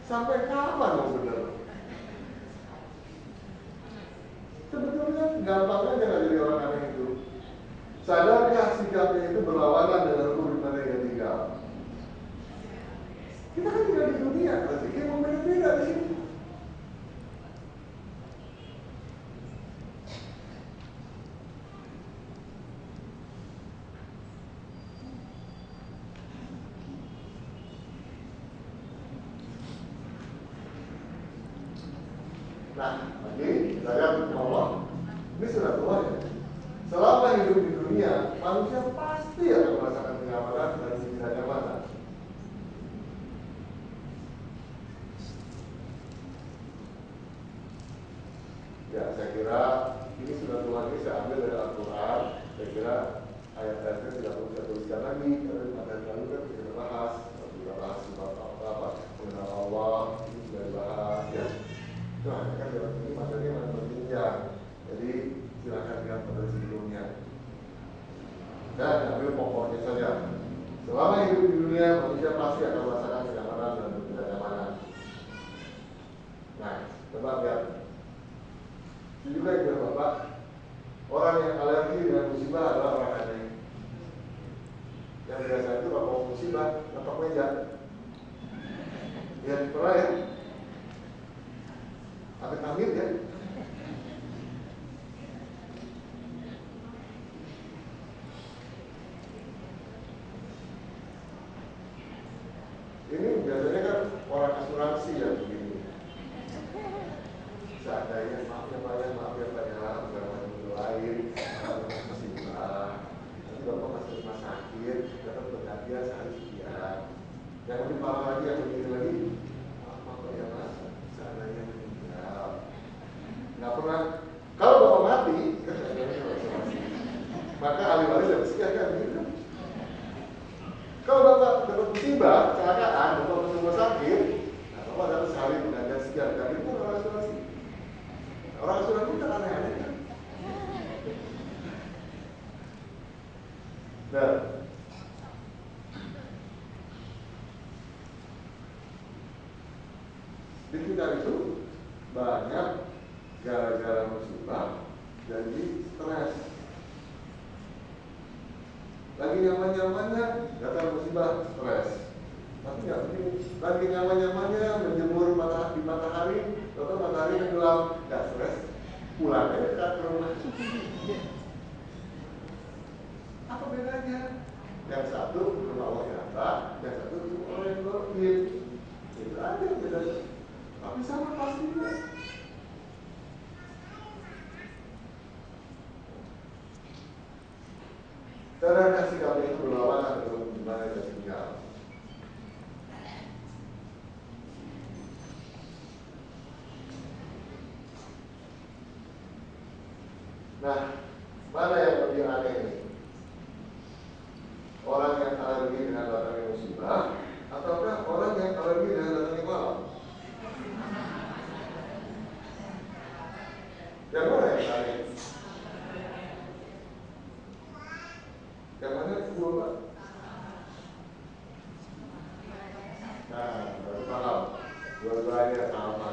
Sampai kapan mau benar? Sebetulnya gampang aja nggak jadi orang aneh itu. Sadarkah sikapnya itu berlawanan dengan hukum di mana dia tinggal? Kita kan tinggal di dunia, rezeki mau beda-beda di sini. Nah, lagi kita lihat Allah. Ini sudah tua ya. Selama hidup di dunia, manusia pasti akan merasakan kenyamanan dan ketidaknyamanan. Ya, saya kira ini sudah tua ini saya ambil dari Al-Quran. Saya kira ayat-ayatnya tidak perlu saya tuliskan lagi. Karena pada lalu kan kita bahas, kita bahas apa mengenal Allah, ini sudah dibahas ya. Nah, kan dalam ini materinya masih berjenjang. Jadi silakan lihat pada sebelumnya. Dan ambil pokoknya saja. Selama hidup di dunia, manusia pasti akan merasakan kenyamanan dan ketidaknyamanan. Nah, coba lihat. Itu juga yang Bapak. Orang yang alergi dengan musibah adalah orang aneh. Yang biasa itu kalau mau musibah, letak meja. Ya, pernah ya? Amit-amit ya. Ini biasanya kan orang asuransi ya begini. Seandainya maaf ya Pak ya, bukan dulu lain, musibah. Nanti Bapak masuk rumah sakit, dapat perhatian sehari sekian. Yang lebih parah lagi, yang begini lagi, maaf ya Mas, seandainya meninggal. Nah, kalau bapak mati, maka ahli waris dapat sekian kan gitu. Kalau bapak dapat musibah, kecelakaan, bapak masuk rumah sakit, nah bapak dapat sehari penggantian sekian. Dan itu orang asuransi. Orang asuransi kan aneh-aneh kan. Nah, di kita itu banyak gara-gara musibah jadi stres. Lagi nyaman-nyamannya datang musibah, stres. Tapi nggak begini. Lagi nyaman-nyamannya menjemur di matahari, atau matahari tenggelam, nggak stres. Pulang aja ke rumah. Apa bedanya? Yang satu rumah Allah nyata, yang satu rumah Allah yang goib. Itu aja bedanya. Tapi sama pastinya. Karena kasih kami itu berlawanan dengan gimana kita tinggal. Nah, mana yang lebih aneh ini? Orang yang alergi dengan datangnya musibah, ataukah orang yang alergi dengan datangnya malam? Yang mana yang aneh? Yang mana dua Pak? Nah, baru paham. Dua-duanya sama,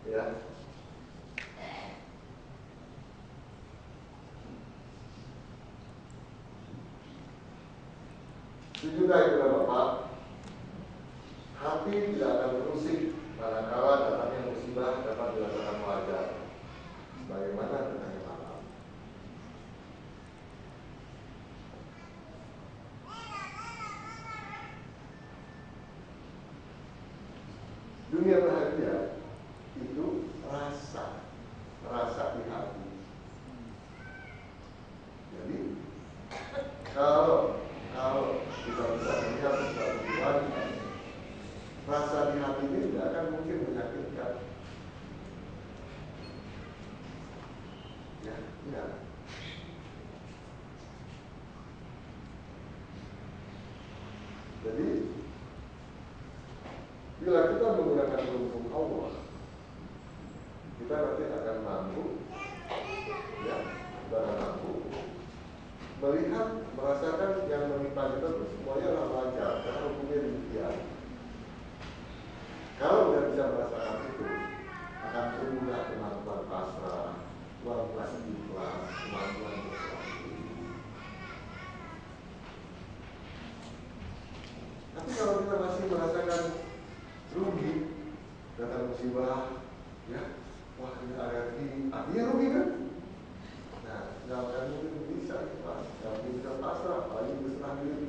ya. Sejujurnya itu Bapak, hati tidak akan berusik manakala datangnya musibah dapat dirasakan wajar. Bagaimana datangnya malam? Dunia bahagia itu rasa di hati. Jadi kalau kita bisa melihat sesuatu Tuhan, rasa di hati ini tidak akan mungkin menyakitkan. Ya. Jadi bila kita menggunakan hukum Allah, kita nanti akan mampu, ya, kita akan mampu melihat, merasakan yang menimpa kita itu semuanya adalah wajar, karena hukumnya demikian. Kalau kita bisa merasakan itu, akan termudah kemampuan pasrah, kemampuan ikhlas, kemampuan berserah diri. Tapi kalau kita masih merasakan rugi, datang musibah, ya, wah ini alergi, artinya rugi kan? Nah, nggak akan mungkin bisa ikhlas, nggak mungkin bisa pasrah, apalagi berserah diri.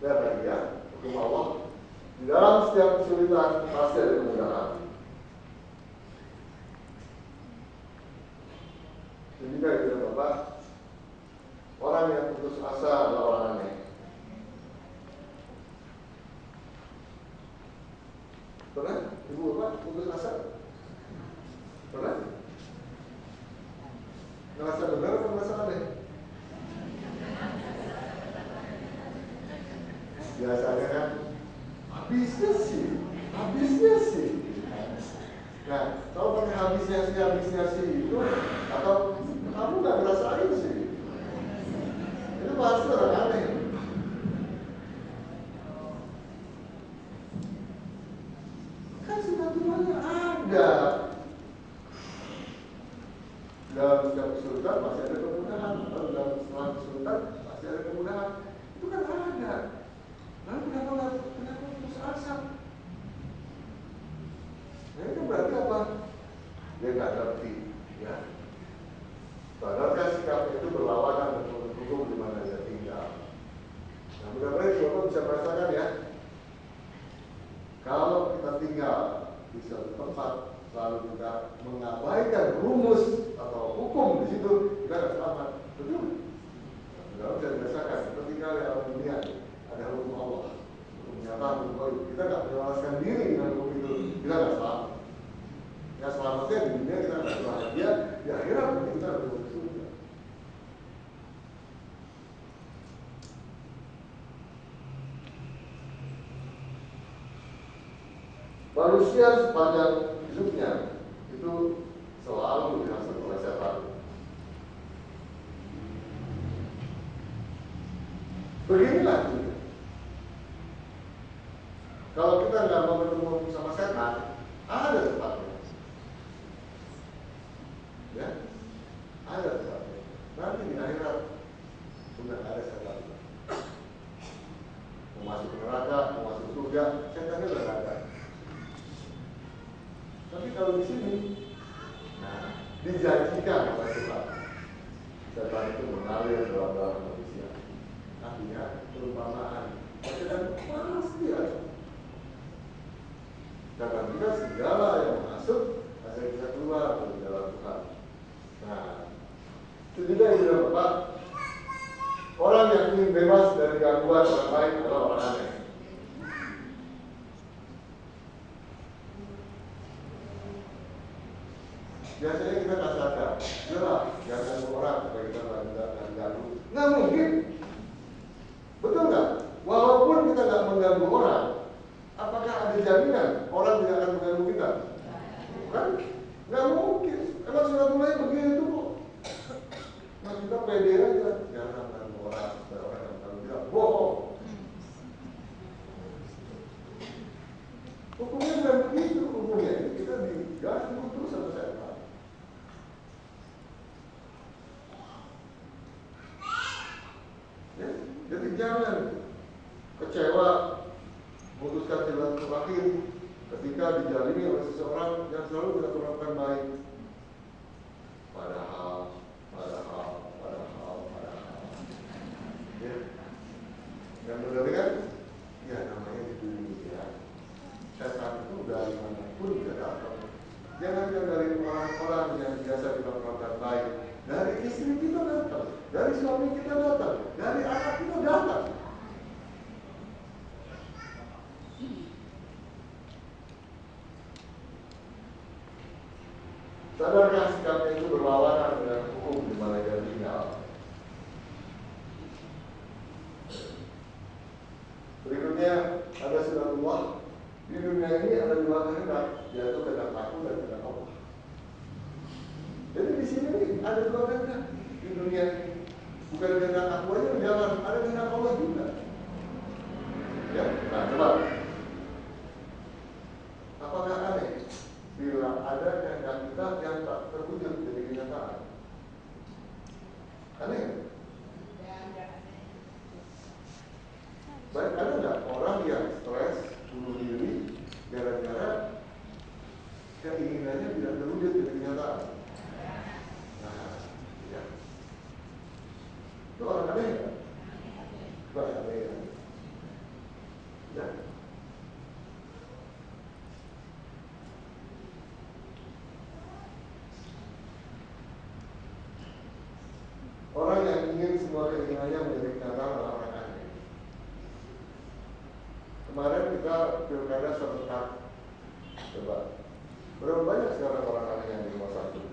Lihat lagi ya, hukum Allah. Di dalam setiap kesulitan pasti ada kemudahan. Jadi juga Bapak, orang yang putus asa adalah orang aneh. Pernah? Ibu Bapak putus asa? Pernah? Ngerasa benar atau ngerasa aneh? Biasanya kan habisnya sih. Nah, kalau pakai habisnya sih itu, atau kamu nggak ngerasain sih, itu pasti orang aneh. Kan sunatullahnya ada. Dalam setiap kesulitan pasti ada kemudahan. Dalam setelah kesulitan pasti ada kemudahan. Itu kan ada. Lalu kenapa putus asa? Nah itu berarti apa? Dia nggak ngerti, ya. Padahal kan sikap itu berlawanan dengan hukum di mana dia tinggal. Nah mudah-mudahan Bapak bisa merasakan ya. Kalau kita tinggal di suatu tempat lalu kita mengabaikan rumus atau hukum di situ, kita nggak selamat, betul? Kalau bisa dirasakan, kita tinggal di alam dunia, ada hukum Allah, hukumnya ternyata kita nggak menyelamatkan diri dengan hukum itu, kita nggak selamat. Ya selamatnya di dunia kita nggak bahagia, di akhirat mungkin kita harus masuk surga. Manusia sepanjang hidupnya itu selalu dihasut oleh setan. Beginilah dunia. Kalau kita nggak mau ketemu sama setan, ada tempatnya. Ya, ada tempatnya. Nanti di akhirat sudah ada setan. Mau masuk neraka, mau masuk surga, setannya sudah ada. Tapi kalau di sini, nah, dijanjikan oleh Tuhan, setan itu mengalir dalam darah manusia. Artinya perumpamaan, setan pasti ada. Jangan juga segala yang masuk, asal bisa keluar dari dalam Tuhan. Nah, itu juga yang bilang Bapak, orang yang ingin bebas dari gangguan orang lain adalah orang aneh. Biasanya kita nggak sadar, jelas jangan ganggu orang supaya kita nggak ganggu. Nggak mungkin, betul nggak? Walaupun kita nggak mengganggu orang, apakah ada jaminan orang tidak akan mengganggu kita? Bukan? Nggak mungkin. Emang sunatullah begitu kok. Nah kita pede aja, jangan mengganggu orang supaya orang yang mengganggu kita. Bohong. Hukumnya bukan begitu, hukumnya kita diganggu terus sama setan. Ya, jadi jangan kecewa memutuskan silaturahim ketika dijalimi oleh seseorang yang selalu tidak melakukan baik. Padahal. Ya, yang benar kan? Ya namanya di dunia. Setan itu dari manapun dia datang. Jangan dari orang-orang yang biasa tidak melakukan baik. Dari istri kita datang, dari suami kita datang, dari anak kita datang. Sadarkah sikapnya itu berlawanan dengan hukum di mana dia tinggal? Berikutnya ada sunatullah. Di dunia ini ada dua kehendak, yaitu kehendak aku dan kehendak Allah. Jadi di sini ada dua kehendak di dunia ini. Bukan kehendak aku aja yang jalan, ada kehendak Allah juga. Ya, nah coba. Apakah aneh bila ada kehendak kita yang tak terwujud jadi kenyataan? Aneh? Baik, ada nggak orang yang stres, bunuh diri, gara-gara keinginannya tidak terwujud jadi kenyataan? Nah, ya. Itu orang aneh nggak? Baik, aneh ya. Ya. Orang yang ingin semua keinginannya menjadi kenyataan adalah orang aneh. Kemarin kita pilkada serentak. Coba, berapa banyak sekarang orang aneh yang di rumah sakit?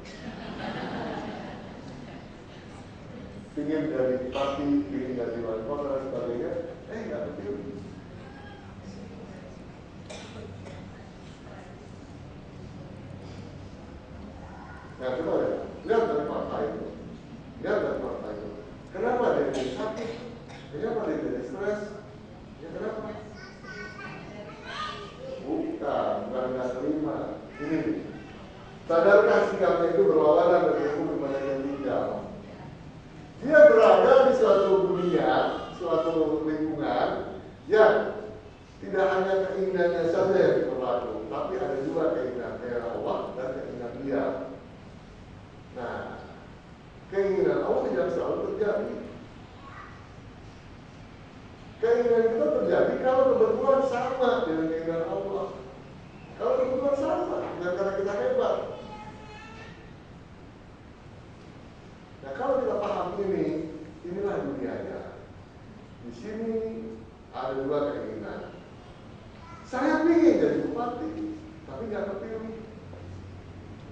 Ingin dari parti, ingin dari wali kota dan sebagainya, nggak betul. Nah, coba ya, lihat dari partai itu. Lihat dari partai itu. Kenapa dia jadi sakit? Kenapa dia jadi stres? Ya kenapa? Bukan nggak terima. Ini, sadarkah sikapnya itu berlawanan dengan hukum di mana dia tinggal? Dia berada di suatu dunia, suatu lingkungan yang tidak hanya keinginannya saja yang berlaku, tapi ada juga keinginan Allah dan keinginan dia. Nah, keinginan Allah tidak selalu terjadi. Keinginan kita terjadi kalau kebetulan sama dengan keinginan Allah. Kalau kebetulan sama, bukan karena kita hebat. Nah, kalau kita paham ini, inilah dunianya. Di sini ada dua keinginan. tapi nggak kepilih.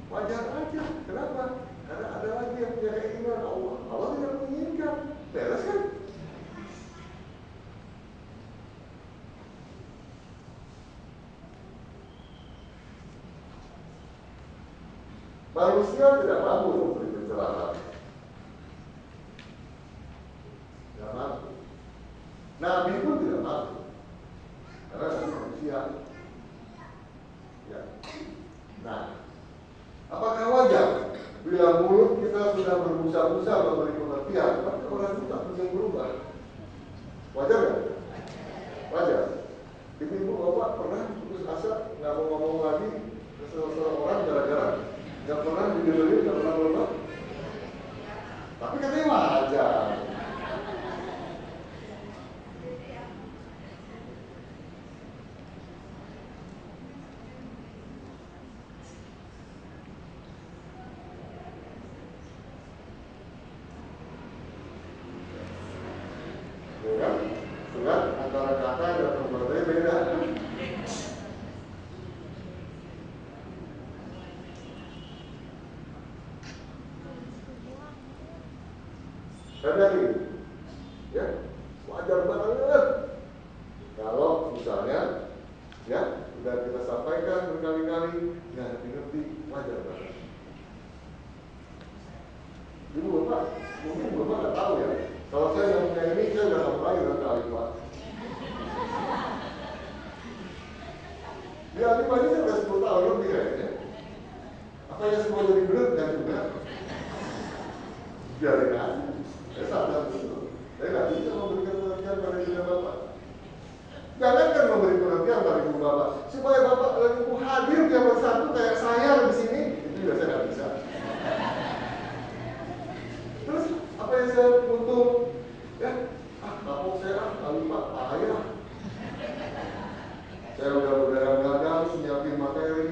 Wajar aja. Kenapa? Karena ada lagi yang punya keinginan Allah. Allah tidak menginginkan. Beres kan? Manusia tidak mampu memberi pencerahan. Tidak mampu. Nabi pun tidak mampu. Karena Nabi manusia. Ya. Nah, apakah wajar bila mulut kita sudah berbusa-busa memberi pengertian, tapi orang itu tak bisa berubah? Wajar nggak? Wajar. Ibu bapak pernah putus asa nggak mau ngomong lagi ke seseorang gara-gara nggak pernah didengerin, nggak pernah berubah? Tapi katanya wajar. Kan antara kakak dan perbuatannya beda. Sadari, ya, wajar banget kalau misalnya, ya, sudah kita sampaikan berkali-kali, nggak ngerti, wajar banget. Dulu bapak, mungkin bapak nggak tahu ya. Kalau saya ngomongnya ini, saya udah sampai lagi kali Pak. Ya, ini Pak, ini saya udah 10 tahun lebih kayaknya. Apa yang semua jadi belut dan juga biarin aja. Saya sadar betul. Saya nggak bisa memberikan pengertian pada ibu bapak. Jangankan memberi pengertian pada ibu bapak, supaya bapak dan ibu hadir tiap bersatu kayak saya di sini, itu juga saya nggak bisa. Terus apa yang saya butuh? Ya, kapok saya kali Pak, payah. Saya udah begadang-gadang nyiapin materi,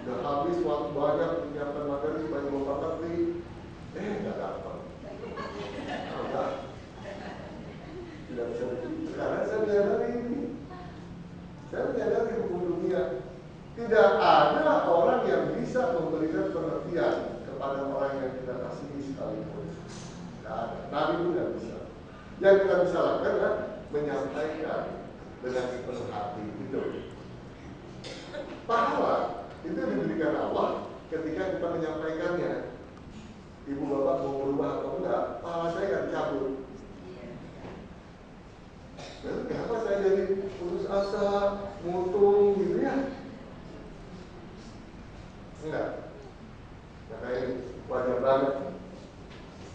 udah habis waktu banyak menyiapkan materi supaya bapak ngerti. Nggak dapat. Enggak. Tidak bisa begitu. Karena saya menyadari ini. Saya menyadari hukum dunia. Tidak ada orang yang bisa memberikan pengertian kepada orang yang kita kasihi sekalipun. Tidak ada. Nabi pun tidak bisa. Yang kita bisa lakukan adalah menyampaikan dengan sepenuh hati itu. Pahala itu diberikan Allah ketika kita menyampaikannya. Ibu bapak mau berubah atau enggak, pahala saya nggak dicabut. Lalu kenapa saya jadi putus asa, mutung gitu ya? Enggak. Nah, kayak wajar banget.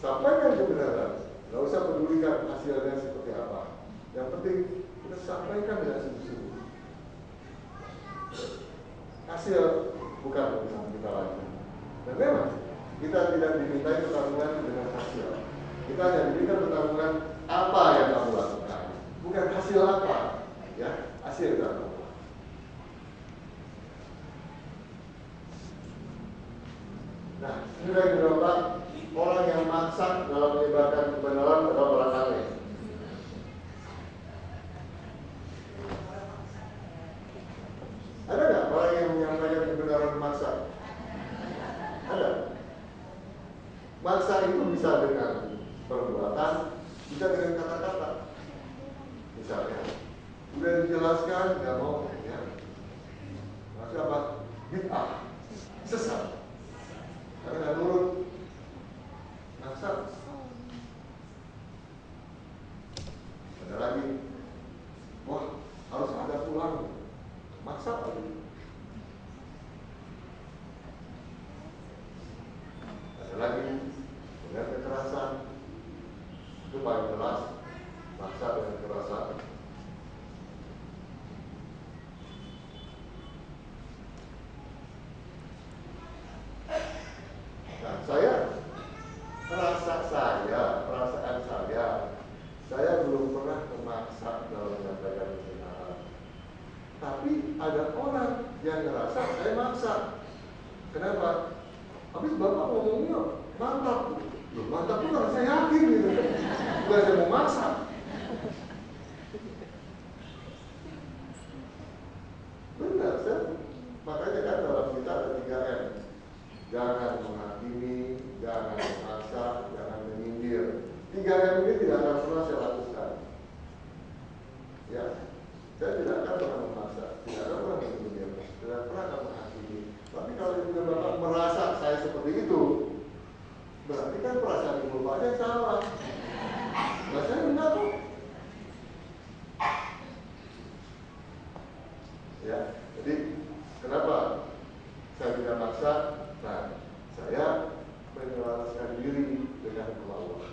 Sampaikan kebenaran. Nggak usah pedulikan hasilnya seperti apa. Yang penting kita sampaikan dengan sungguh-sungguh. Hasil bukan urusan kita lagi. Dan memang kita tidak dimintai pertarungan dengan hasil. Kita hanya diminta pertarungan apa yang kamu lakukan, bukan hasil apa, ya, hasil yang kamu lakukan. Nah, ini dari beberapa orang yang maksa dalam menyebarkan kebenaran adalah orang aneh. Ada nggak orang yang menyampaikan kebenaran maksa? Ada. Maksa itu bisa dengan perbuatan, bisa dengan kata-kata. Misalnya, udah dijelaskan, nggak mau, ya. Maksudnya apa? Bid'ah, sesat. Karena nggak nurut. Maksa. Ada lagi, wah harus ada pulang. Maksa lagi. Ada lagi dengan kekerasan. Itu paling jelas. Maksa dengan kekerasan. Nah, perasaan saya belum pernah memaksa dalam menyampaikan kebenaran. Tapi ada orang yang ngerasa saya maksa. Kenapa? Habis bapak ngomongnya mantap. Loh, mantap tuh karena saya yakin gitu. Bukan saya mau maksa. Benar, saya 3M. Jangan menghakimi, jangan memaksa, jangan menyindir. 3M ini tidak akan pernah saya lakukan. Ya, saya tidak akan pernah memaksa, tidak akan pernah menyindir, tidak pernah akan menghakimi. Tapi kalau juga Bapak merasa saya seperti itu, berarti kan perasaan ibu Bapaknya salah. Nah, saya benar kok. Ya, jadi kenapa saya tidak maksa? Nah, saya menyelaraskan diri dengan Allah.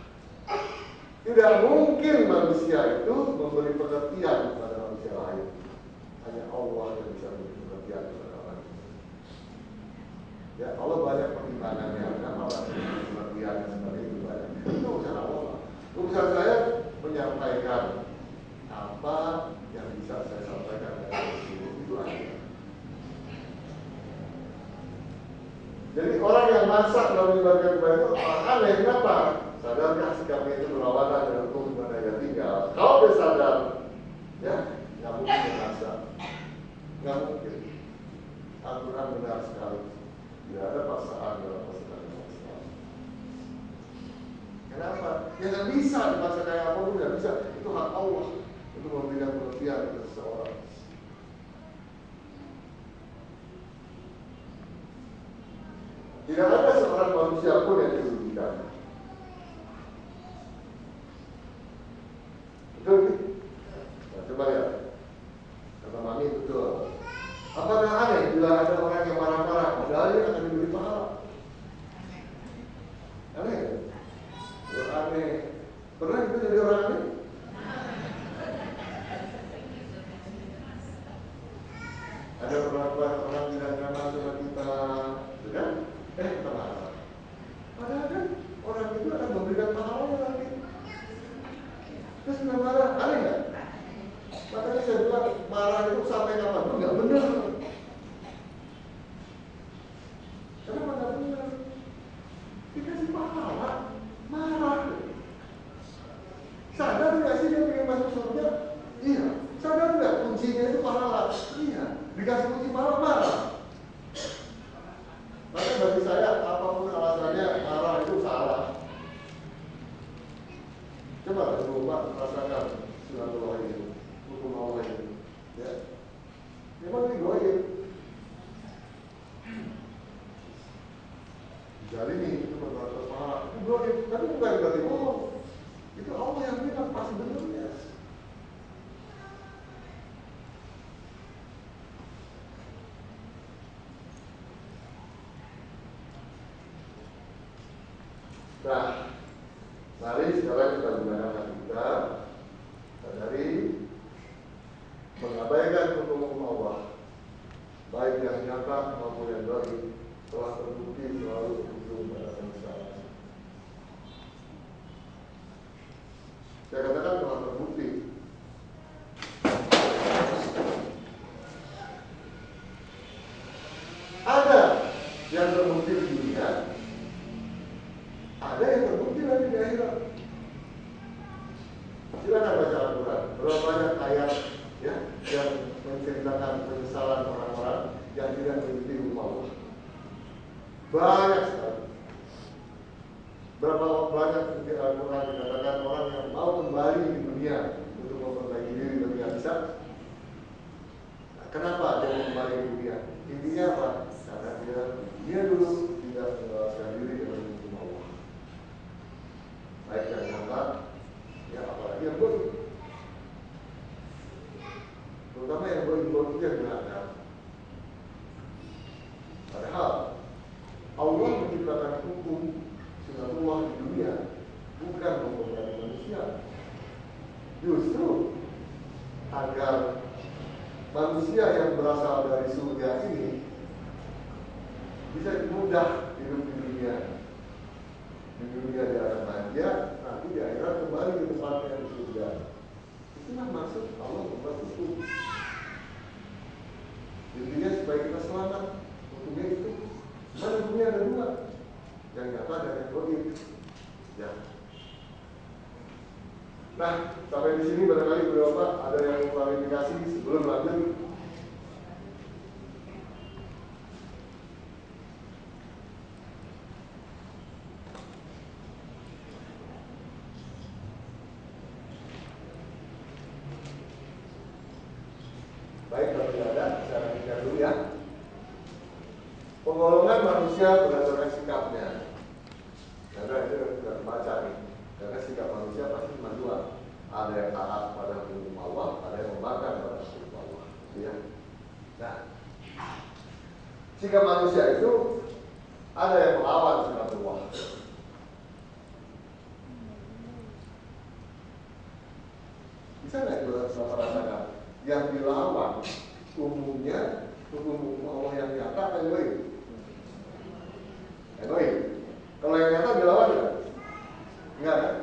Tidak mungkin manusia itu memberi pengertian kepada manusia lain. Hanya Allah yang bisa memberi pengertian kepada orang lain. Ya, Allah banyak pertimbangannya. Kenapa orang memberi pengertian seperti itu banyak? Itu urusan Allah. Urusan saya menyampaikan apa yang bisa saya sampaikan dari sini. Itu aja. Jadi orang yang masak lalu dibagikan kepada itu aneh. Kenapa? Sadarkah sikapnya itu berlawanan dengan hukum di mana dia tinggal? Kalau dia sadar, ya, nggak mungkin dia masak. Nggak mungkin. Aturan benar sekali. Tidak ada paksaan dalam masakan Islam. Kenapa? Ya nggak bisa dipaksa kayak apa pun nggak bisa. Itu hak Allah untuk memberikan pengertian kepada seseorang. Tidak ada seorang manusia pun yang dirugikan. Betul nih? Nah, coba lihat. Kata Mami betul. Apakah aneh bila ada orang yang marah-marah, padahal dia akan diberi pahala? Aneh? Aneh. Pernah kita jadi orang aneh? Ada orang bilang ramah sama kita, kan? Kita marah. Padahal kan orang itu akan memberikan pahala nanti. Terus kita marah, aneh nggak? Makanya saya bilang marah itu sampai kapan pun nggak benar. Kenapa nggak benar? Dikasih pahala, marah. Sadar nggak sih dia pengen masuk surga? Iya. Sadar nggak kuncinya itu pahala? Iya. Dikasih kunci pahala, marah. Maka bagi saya apapun alasannya marah itu salah. Coba Ibu Pak rasakan sunatullah ini, hukum Allah ini. Ya, memang ini goib. Jadi ini itu berbatas pahala. Itu goib, tapi bukan berarti bohong. Itu Allah yang bilang pasti benar. Nah, mari sekarang kita gunakan hati kita dari mengabaikan hukum Allah, baik yang nyata maupun yang gaib, telah terbukti selalu ujung pada penyesalan. Saya katakan telah terbukti. Ada yang terbukti di dunia, ada yang terbukti nanti di akhirat. Silakan baca Al-Quran. Berapa banyak ayat ya yang menceritakan penyesalan orang-orang yang tidak mengikuti hukum Allah. Banyak sekali. Berapa banyak di Al-Quran dikatakan orang yang mau kembali di dunia untuk memperbaiki diri tapi tidak bisa. Nah, kenapa dia mau kembali di dunia? Intinya apa? Karena dia dulu tidak menjelaskan diri dengan hukum Allah. Baik yang nyata, ya apalagi yang buruk. Terutama yang buruk itu yang dilanggar. Padahal Allah menciptakan hukum sunatullah di dunia bukan membebani manusia, justru agar manusia yang berasal dari surga ini bisa mudah hidup di dunia. Di dunia dia akan bahagia, nanti di akhirat kembali ke tempatnya di surga. Itulah maksud Allah membuat hukum. Intinya supaya kita selamat. Hukumnya itu. Karena hukumnya ada dua, yang nyata dan yang goib. Ya. Nah, sampai di sini barangkali beberapa ada yang mau klarifikasi sebelum lanjut. tidak ada, saya lanjutkan dulu ya. Penggolongan manusia berdasarkan sikapnya. Karena itu sudah dibaca nih. Karena sikap manusia pasti cuma dua. Ada yang taat pada hukum Allah, ada yang membangkang pada hukum Allah. Ya. Nah, sikap manusia itu ada yang melawan sunatullah. Bisa nggak kita rasakan? Yang dilawan umumnya hukum Allah yang nyata apa yang goib? Yang goib. Kalau yang nyata dilawan nggak? Enggak kan?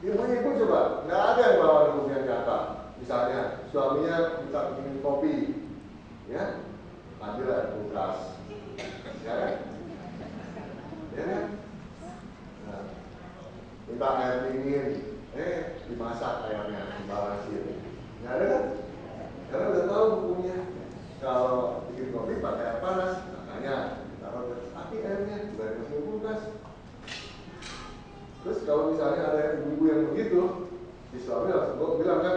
Ibu-ibu coba, nggak ada yang melawan hukum yang nyata. Misalnya suaminya minta bikin kopi, ya, ambil kulkas, ya kan? Ya kan? Nah, minta air dingin, dimasak airnya, dibalasin. Nggak ada kan? Karena udah tahu hukumnya. Kalau bikin kopi pakai air panas, makanya ditaruh di api airnya, bukan dimasukin kulkas. Terus kalau misalnya ada ibu-ibu yang begitu, si suami langsung bilang kan,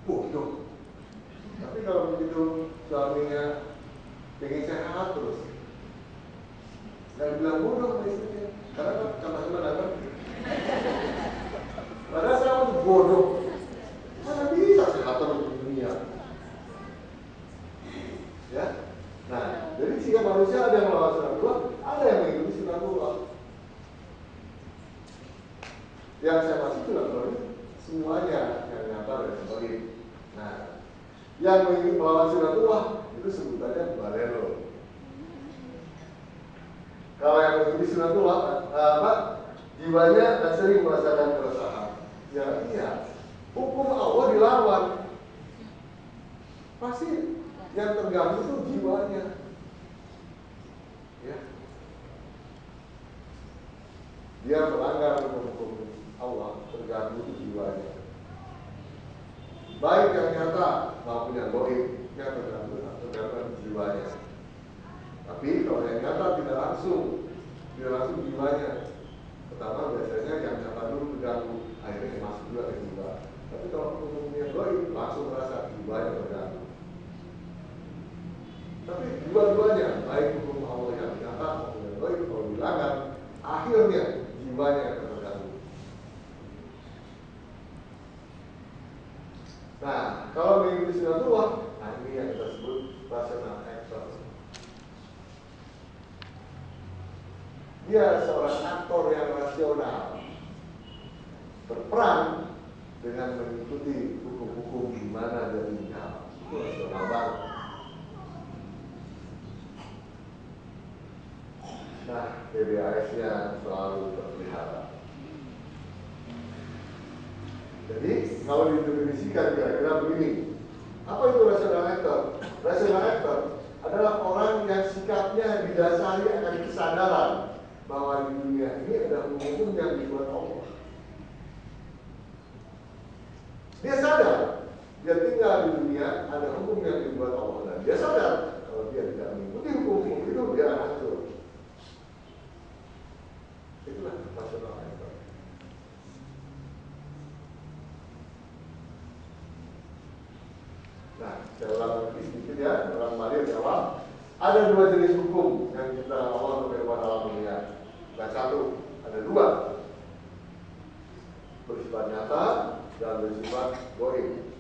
bodoh. Tapi kalau begitu suaminya pengen sehat terus, nggak bilang bodoh sama istrinya, karena kan sama-sama datang. Padahal saya bodoh, mana bisa sehat terus di dunia? Ya, nah, jadi sikap manusia ada yang melawan sunatullah, ada yang mengikuti sunatullah. Yang saya maksud sunatullah semuanya yang nyata dan sebagai. Nah, yang mengikuti melawan sunatullah itu sebutannya balelo. Kalau yang mengikuti sunatullah, jiwanya dan sering merasakan keresahan. Ya iya, hukum Allah dilawan. Pasti yang terganggu itu jiwanya. Ya. Dia melanggar hukum Allah, terganggu itu jiwanya. Baik yang nyata maupun yang goib, yang terganggu jiwanya. Tapi kalau yang nyata tidak langsung jiwanya. Pertama biasanya yang nyata dulu terganggu, akhirnya masuk juga ke jiwa. Tapi kalau hukumnya goib, langsung merasa jiwanya terganggu. Tapi dua-duanya, baik hukum Allah yang nyata maupun yang goib, kalau dilanggar, akhirnya jiwanya yang terganggu. Nah, kalau mengikuti sunatullah, nah ini yang kita sebut rational actor. Dia seorang aktor yang rasional, berperan dengan mengikuti hukum-hukum di mana dia tinggal. Itu rasional banget. Nah, PBAS-nya selalu terpelihara. Jadi, kalau didefinisikan kira-kira begini, apa itu rational actor? Rational actor adalah orang yang sikapnya didasari akan kesadaran bahwa di dunia ini ada hukum yang dibuat Allah. Dia sadar, dia tinggal di dunia ada hukum yang dibuat Allah, dan dia sadar kalau dia tidak mengikuti hukum-hukum itu dia akan hancur. Itulah rational actor. Nah, saya ulang lagi sedikit ya, ulang kembali di awal. Ada dua jenis hukum yang kita awal untuk kehidupan alam dunia. Dan satu, ada dua, bersifat nyata dan bersifat goib.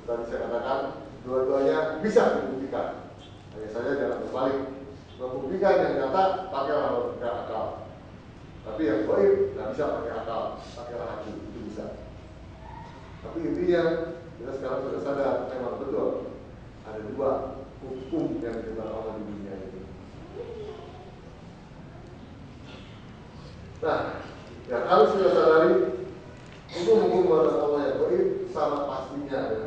Tadi saya katakan dua-duanya bisa dibuktikan. Hanya saja jangan terbalik. Membuktikan yang nyata pakailah akal. Tapi yang goib nggak bisa pakai akal, pakailah hati, itu bisa. Tapi intinya kita sekarang sudah sadar memang betul ada dua hukum yang kita Allah di dunia ini. Nah, yang harus kita sadari hukum-hukum Allah yang goib sama pastinya dengan